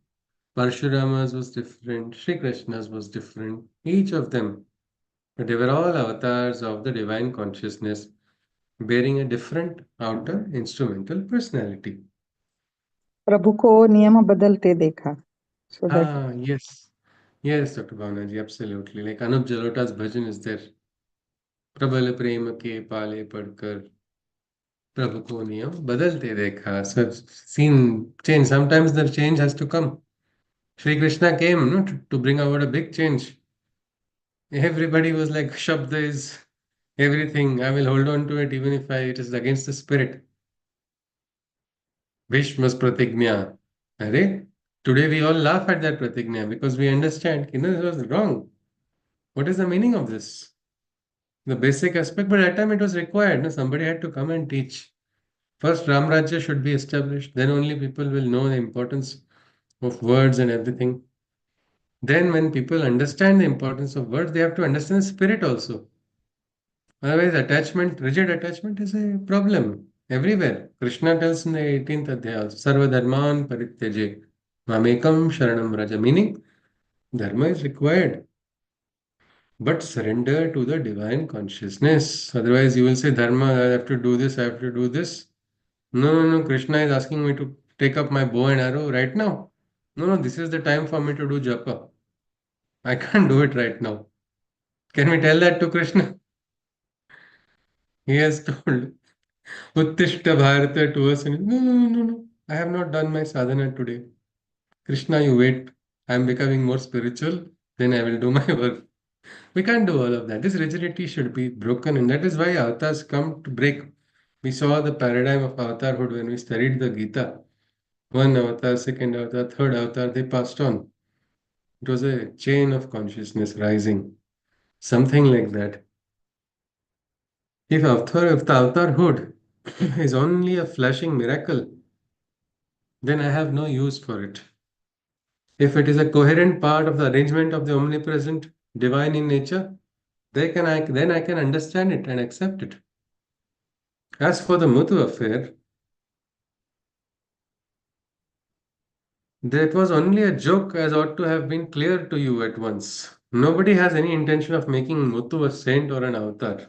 Parshurama's was different. Sri Krishna's was different. Each of them. But they were all avatars of the divine consciousness, bearing a different outer instrumental personality. प्रभु को नियम बदलते देखा. So that Ah, yes. Yes, Dr. Bhavanaji, absolutely. Like Anup Jalota's bhajan is there. प्रबल प्रेम के पाले पढ़कर प्रभु को नियम बदलते देखा. So I've seen change. Sometimes the change has to come. Sri Krishna came, no, to bring about a big change. Everybody was like, Shabda is everything. I will hold on to it even if it is against the spirit. Bhishma's pratignya. Arre, today we all laugh at that pratignya because we understand, this was wrong. What is the meaning of this? The basic aspect, but at that time it was required. No? Somebody had to come and teach. First, Ram Rajya should be established. Then only people will know the importance of words and everything. Then, when people understand the importance of words, they have to understand the spirit also. Otherwise, rigid attachment is a problem everywhere. Krishna tells in the 18th Adhyaya also, Sarva Dharman Parityaje Mamekam Sharanam Raja, meaning dharma is required, but surrender to the divine consciousness. Otherwise, you will say, Dharma, I have to do this, I have to do this. No, no, no, Krishna is asking me to take up my bow and arrow right now. No, no, this is the time for me to do japa. I can't do it right now. Can we tell that to Krishna? He has told, Uttishta Bharata to us. And, no, no, no, no, no. I have not done my sadhana today. Krishna, you wait. I am becoming more spiritual. Then I will do my work. We can't do all of that. This rigidity should be broken. And that is why avatars come to break. We saw the paradigm of avatarhood when we studied the Gita. One avatar, second avatar, third avatar, they passed on. It was a chain of consciousness rising. Something like that. If the avatarhood is only a flashing miracle, then I have no use for it. If it is a coherent part of the arrangement of the omnipresent divine in nature, then I can understand it and accept it. As for the Muthu affair, that was only a joke as ought to have been clear to you at once. Nobody has any intention of making Muthu a saint or an avatar.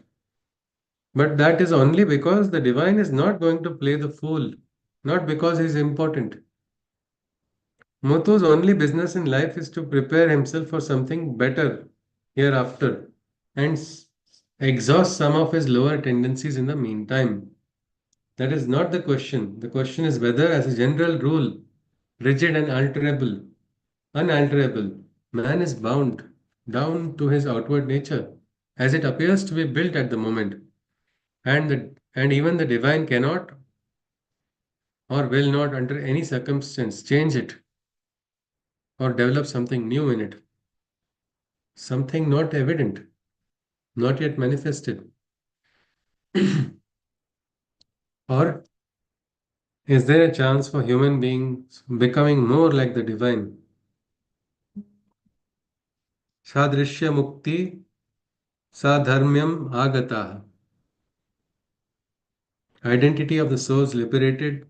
But that is only because the divine is not going to play the fool, not because he is important. Muthu's only business in life is to prepare himself for something better hereafter and exhaust some of his lower tendencies in the meantime. That is not the question. The question is whether, as a general rule, rigid and unalterable, man is bound down to his outward nature, as it appears to be built at the moment, and even the divine cannot or will not, under any circumstance, change it or develop something new in it, something not evident, not yet manifested. Or is there a chance for human beings becoming more like the divine? Sadrishya mukti sadharmyam agata. Identity of the soul's liberated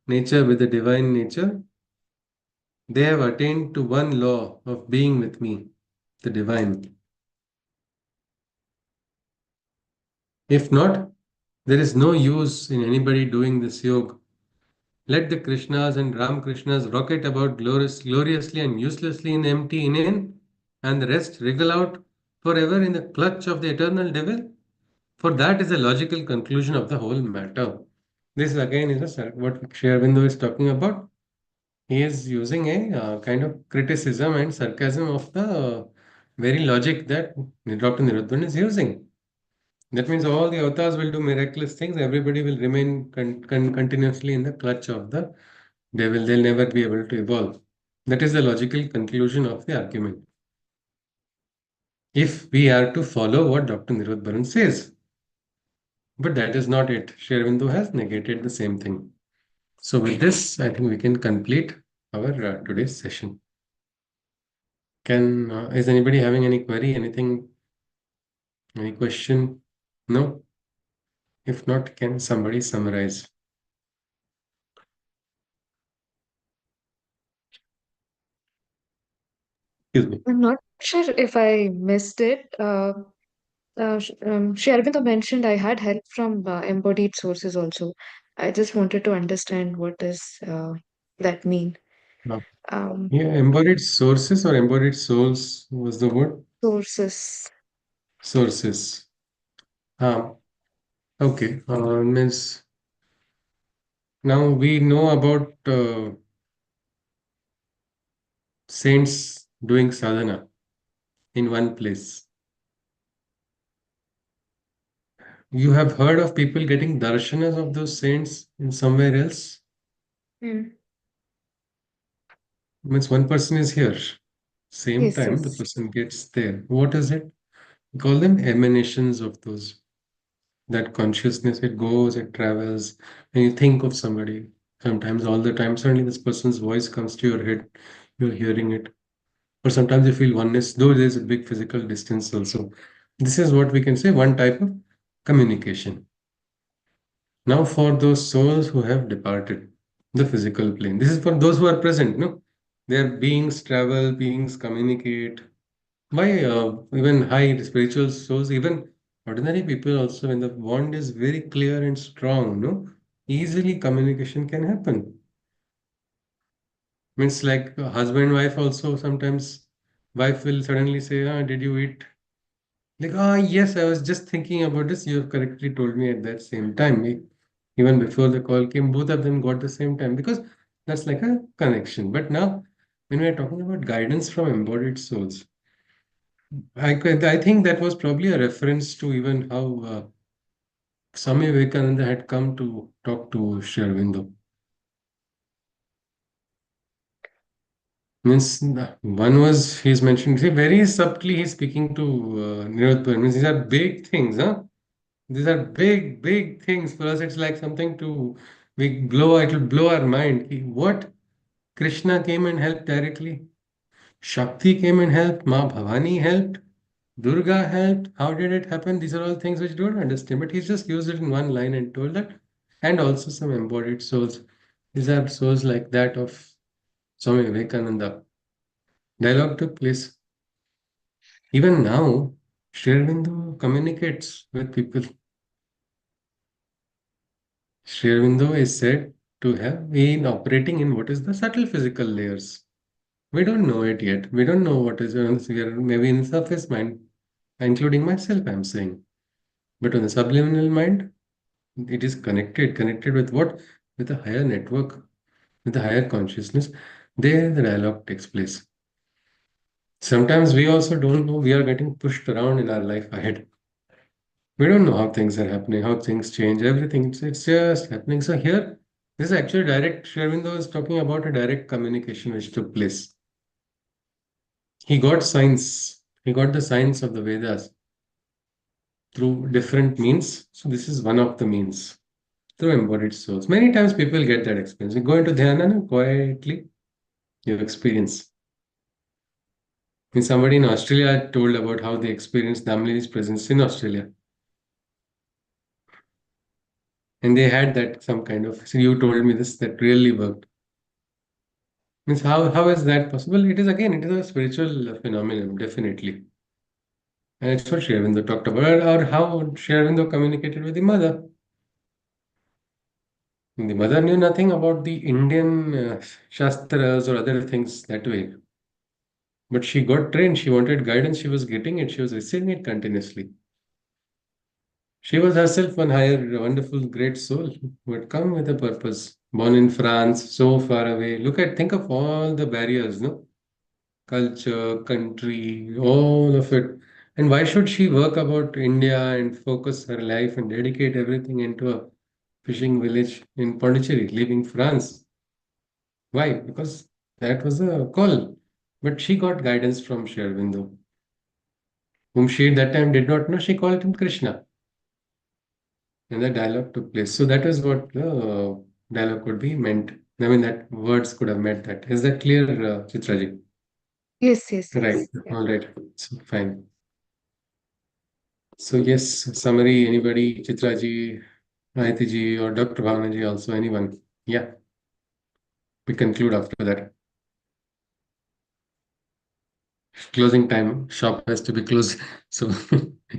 nature with the divine nature. They have attained to one law of being with me, the divine. If not, there is no use in anybody doing this yoga. Let the Krishnas and Ram Krishnas rocket about gloriously and uselessly in the empty inane, and the rest wriggle out forever in the clutch of the eternal devil. For that is the logical conclusion of the whole matter. This again is what Sri Aurobindo is talking about. He is using a kind of criticism and sarcasm of the very logic that Dr. Nirodbaran is using. That means all the avatars will do miraculous things. Everybody will remain continuously in the clutch of the devil. They'll never be able to evolve. That is the logical conclusion of the argument. If we are to follow what Dr. Nirodbaran says. But that is not it. Sri Aurobindo has negated the same thing. So with this, I think we can complete our today's session. Can is anybody having any query, anything, any question? No? If not, can somebody summarize? Excuse me. I'm not sure if I missed it. Sri Aurobindo mentioned I had help from embodied sources also. I just wanted to understand what does that mean. No. Um, Yeah, embodied sources or embodied souls was the word. Sources. Sources. Ah, okay. Means now we know about saints doing sadhana in one place. You have heard of people getting darshanas of those saints in somewhere else? Mm. Means one person is here. Same Yes, time, the yes. person gets there. What is it? We call them emanations of those. That consciousness, it goes, it travels, and you think of somebody. Sometimes all the time, suddenly this person's voice comes to your head. You're hearing it. Or sometimes you feel oneness, though there's a big physical distance also. This is what we can say one type of communication. Now, for those souls who have departed the physical plane, this is for those who are present, no? Their beings travel, beings communicate. Why, even high spiritual souls, even ordinary people also, when the bond is very clear and strong, no? Easily communication can happen. Means like husband, wife also sometimes, wife will suddenly say, ah, did you eat? Like, ah, yes, I was just thinking about this. You have correctly told me at that same time. Even before the call came, both of them got the same time because that's like a connection. But now, when we are talking about guidance from embodied souls, I think that was probably a reference to even how Swami Vivekananda had come to talk to Sri Aurobindo. Means one was he's mentioned, see, very subtly he's speaking to Nirodhpur. Means these are big things, huh? These are big, big things. For us, it's like something to it will blow our mind. What? Krishna came and helped directly. Shakti came and helped. Ma Bhavani helped. Durga helped. How did it happen? These are all things which don't understand. But he's just used it in one line and told that. And also some embodied souls. These are souls like that of Swami Vivekananda. Dialogue took place. Even now, Sri Aurobindo communicates with people. Sri Aurobindo is said to have been operating in what is the subtle physical layers. We don't know it yet. We don't know what is we are maybe in surface mind, including myself, I'm saying. But on the subliminal mind, it is connected with what? With a higher network, with a higher consciousness. There the dialogue takes place. Sometimes we also don't know we are getting pushed around in our life ahead. We don't know how things are happening, how things change, everything. It's just happening. So here, this is actually direct. Sherwindo is talking about a direct communication which took place. He got science. He got the science of the Vedas through different means. So this is one of the means through embodied souls. Many times people get that experience. You go into dhyana and quietly you experience. And somebody in Australia told about how they experienced Damlini's presence in Australia. And they had that some kind of, so you told me this, that really worked. Means how is that possible? It is a spiritual phenomenon, definitely. And it's what Sri Aurobindo talked about, or how Sri Aurobindo communicated with the mother. The mother knew nothing about the Indian Shastras or other things that way. But she got trained, she wanted guidance, she was getting it, she was receiving it continuously. She was herself one higher, wonderful, great soul who had come with a purpose. Born in France, so far away. Think of all the barriers, no? Culture, country, all of it. And why should she work about India and focus her life and dedicate everything into a fishing village in Pondicherry, leaving France? Why? Because that was a call. But she got guidance from Sri Aurobindo, whom she at that time did not know. She called him Krishna. And the dialogue took place. So that is what the dialogue could be meant. I mean, that words could have meant that. Is that clear, Chitraji? Yes, yes, Right. yes. Yeah. All right. So fine. So yes, summary. Anybody, Chitraji, Mahiti or Dr. Bhavanaji also. Anyone? Yeah. We conclude after that. Closing time. Shop has to be closed. So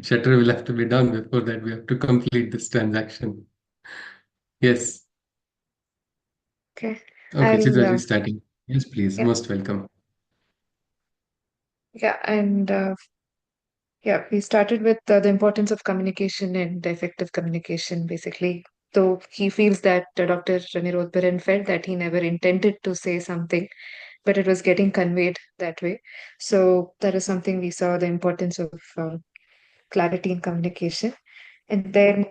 shutter will have to be done before that. We have to complete this transaction. Yes. Okay. Okay, I'll Chitraji starting. Yes, please. yeah, Most welcome. yeah, and yeah, we started with the importance of communication and effective communication, basically. Though he feels that Dr. Nirodbaran felt that he never intended to say something, but it was getting conveyed that way. So that is something we saw the importance of clarity in communication. And then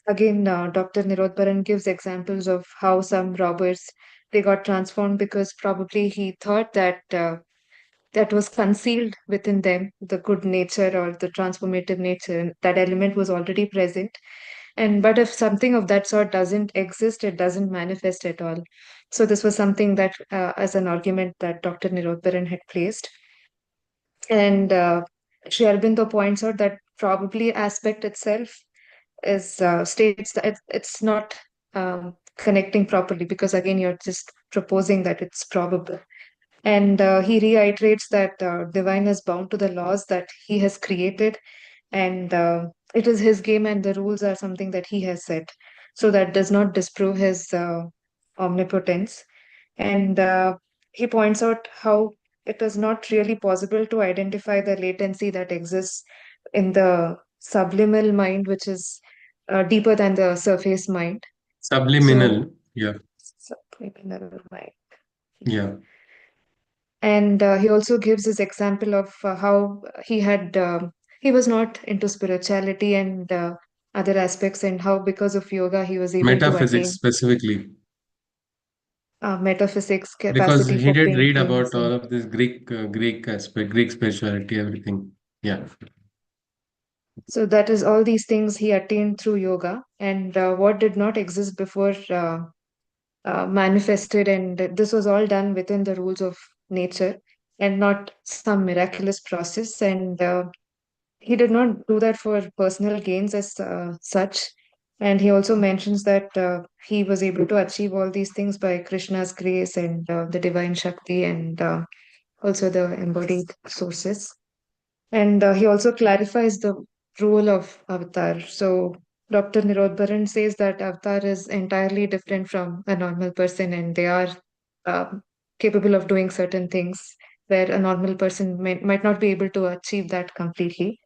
again, Dr. Nirodbaran gives examples of how some robbers they got transformed because probably he thought that that was concealed within them, the good nature or the transformative nature, and that element was already present. And but if something of that sort doesn't exist, it doesn't manifest at all. So this was something that, as an argument that Dr. Nirodbaran had placed. And Sri Aurobindo points out that probably aspect itself is states that it's not connecting properly because again you're just proposing that it's probable. And he reiterates that divine is bound to the laws that he has created, and it is his game, and the rules are something that he has set. So that does not disprove his omnipotence. And he points out how it is not really possible to identify the latency that exists in the subliminal mind, which is deeper than the surface mind. So, Subliminal. Yeah. subliminal mind. Yeah. And he also gives this example of how he was not into spirituality and other aspects, and how because of yoga he was able to Metaphysics attain specifically. metaphysics Because capacity he for did read paintings. about all of this Greek aspect, Greek spirituality, everything. Yeah. So that is all these things he attained through yoga, and what did not exist before manifested, and this was all done within the rules of nature and not some miraculous process. And he did not do that for personal gains as such. And he also mentions that he was able to achieve all these things by Krishna's grace and the divine Shakti and also the embodied sources. And he also clarifies the role of avatar. So Dr. Nirodbaran says that avatar is entirely different from a normal person, and they are um, capable of doing certain things where a normal person might not be able to achieve that completely.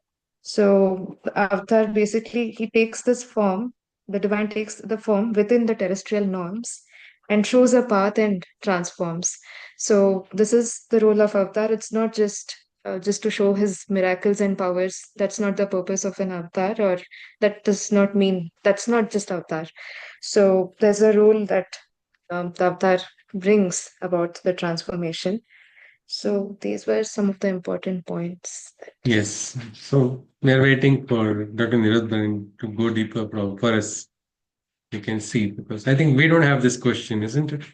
So the avatar basically he takes this form, the divine takes the form within the terrestrial norms and shows a path and transforms. So this is the role of avatar. It's not just to show his miracles and powers. That's not the purpose of an avatar, or that does not mean that's not just avatar. So there's a role that the avatar brings about the transformation. So these were some of the important points. Yes. So we are waiting for Dr. Nirodbaran to go deeper for us. We can see because I think we don't have this question, isn't it?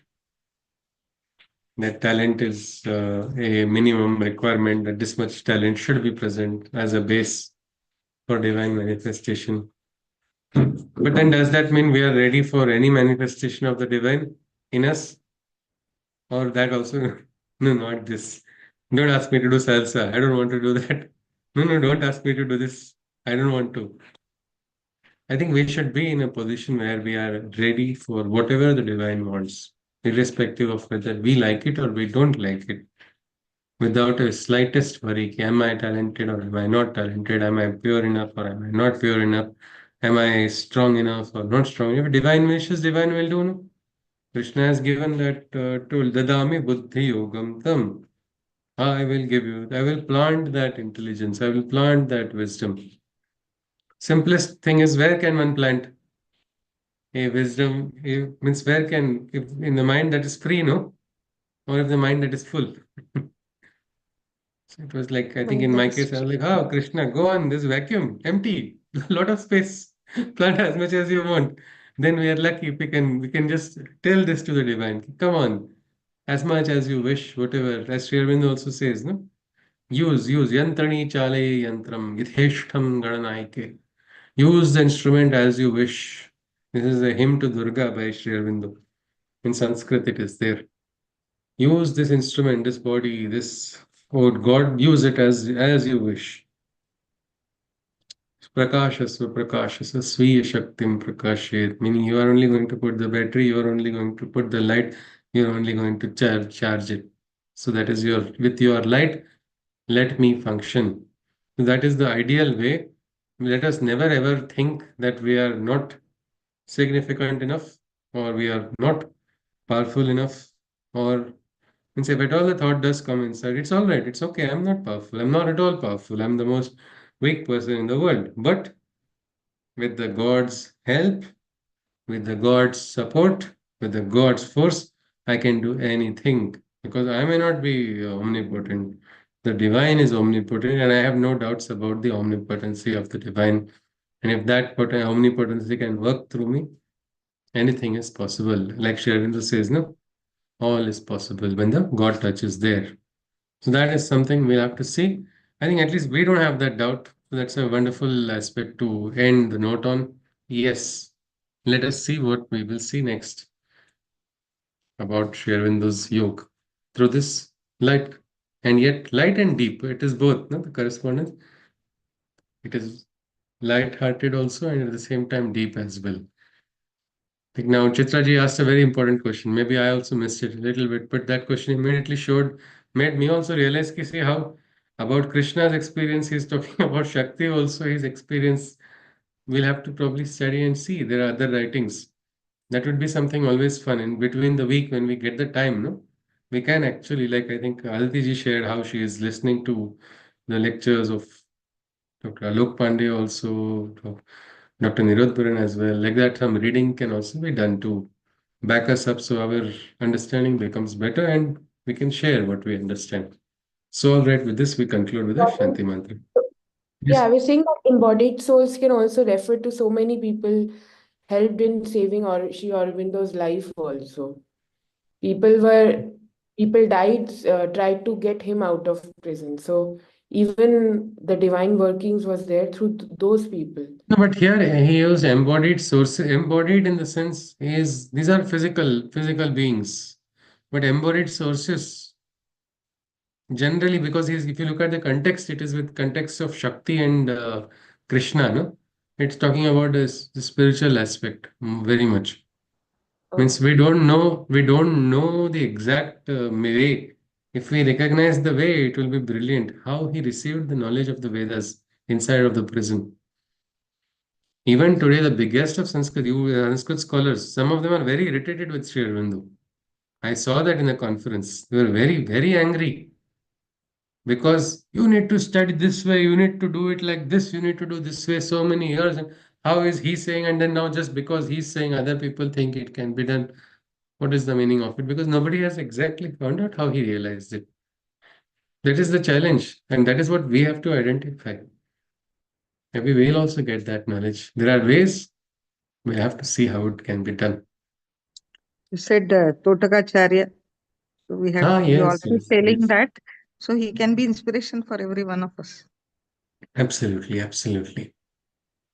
That talent is a minimum requirement, that this much talent should be present as a base for divine manifestation. But then does that mean we are ready for any manifestation of the divine in us? Or that also? No, not this. Don't ask me to do salsa. I don't want to do that. No, no, don't ask me to do this. I don't want to. I think we should be in a position where we are ready for whatever the divine wants, irrespective of whether we like it or we don't like it, without a slightest worry. Am I talented or am I not talented? Am I pure enough or am I not pure enough? Am I strong enough or not strong enough? Divine wishes, divine will do. No? Krishna has given that tool, Dadami Buddhi Yogam Tam. I will give you, I will plant that intelligence, I will plant that wisdom. Simplest thing is where can one plant a wisdom? Means where can, if in the mind that is free, no? Or if the mind that is full. So it was like, I think Mind in that my is case, I was like, oh, Krishna, go on, this vacuum, empty, a lot of space, plant as much as you want. Then we are lucky if we can just tell this to the divine. Come on, as much as you wish, whatever. As Sri Aurobindo also says, no? Use yantrani chale yantram yitheshtham gananaike. Use the instrument as you wish. This is a hymn to Durga by Sri Aurobindo. In Sanskrit, it is there. Use this instrument, this body, this oh God, use it as you wish. Prakashasva prakashasva sviya shaktim prakashet. Meaning you are only going to put the battery, you are only going to put the light, you are only going to charge it. So that is your with your light, let me function. So that is the ideal way. Let us never ever think that we are not significant enough or we are not powerful enough or means if at all the thought does come inside, it's all right, it's okay, I'm not powerful, I'm not at all powerful, I'm the most weak person in the world. But with the God's help, with the God's support, with the God's force, I can do anything because I may not be omnipotent. The divine is omnipotent, and I have no doubts about the omnipotency of the divine. And if that omnipotency can work through me, anything is possible. Like Sri Aurobindo says, no, all is possible when the God touch is there. So that is something we'll have to see. I think at least we don't have that doubt. So that's a wonderful aspect to end the note on. Yes, let us see what we will see next about Sri Aurobindo's yoga through this light and yet light and deep. It is both, no? The correspondence. It is light-hearted also and at the same time deep as well. Like now, Chitraji asked a very important question. Maybe I also missed it a little bit, but that question immediately made me also realize, see how about Krishna's experience, he's talking about Shakti also, his experience. We'll have to probably study and see. There are other writings. That would be something always fun. In between the week, when we get the time, no, we can actually, like I think Aditi ji shared how she is listening to the lectures of Dr. Alok Pandey also, Dr. Nirodbaran as well. Like that, some reading can also be done to back us up so our understanding becomes better and we can share what we understand. So, all right, with this, we conclude with a Shanti Mantra. Yeah, Yes. I was saying that embodied souls can also refer to so many people helped in saving or Sri Aurobindo's life also. People were people died, tried to get him out of prison. So even the divine workings was there through those people. No, but here he used embodied sources. Embodied in the sense is these are physical beings, but embodied sources generally because he's if you look at the context, it is with context of Shakti and Krishna. No, it's talking about this the spiritual aspect very much. Means Okay. we don't know the exact way. If we recognize the way, it will be brilliant. How he received the knowledge of the Vedas inside of the prison. Even today, the biggest of Sanskrit scholars, some of them are very irritated with Sri Aurobindo. I saw that in a conference. They were very, very angry because you need to study this way, you need to do it like this, you need to do this way so many years. And how is he saying? And then now, just because he's saying, other people think it can be done. What is the meaning of it? Because nobody has exactly found out how he realized it. That is the challenge, and that is what we have to identify. Maybe we'll also get that knowledge. There are ways, we'll have to see how it can be done. You said Totakacharya. So Ah, you yes, already yes, telling yes. that. So he can be inspiration for every one of us. Absolutely, absolutely.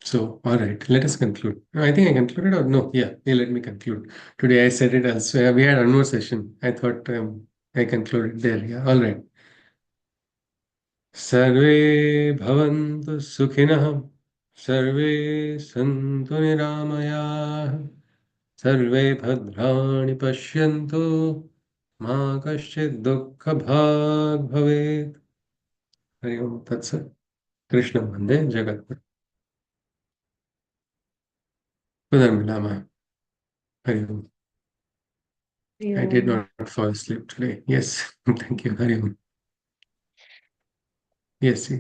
So, all right, let us conclude. I think I concluded or no? Yeah, let me conclude. Today I said it also. We had one more session. I thought I concluded there. Yeah, all right. सर्वे भवन्तु सुखिनः सर्वे सन्तु निरामयाः सर्वे भद्राणि पश्यन्तु मा कश्चित् दुःखभाग् भवेत् हरि ओम् तत्सत् कृष्णं वन्दे जगद्गुरुम् Pudarmilama. Hari Om. I did Yeah. not fall asleep today. Yes. Thank you. Hari Om. Yes.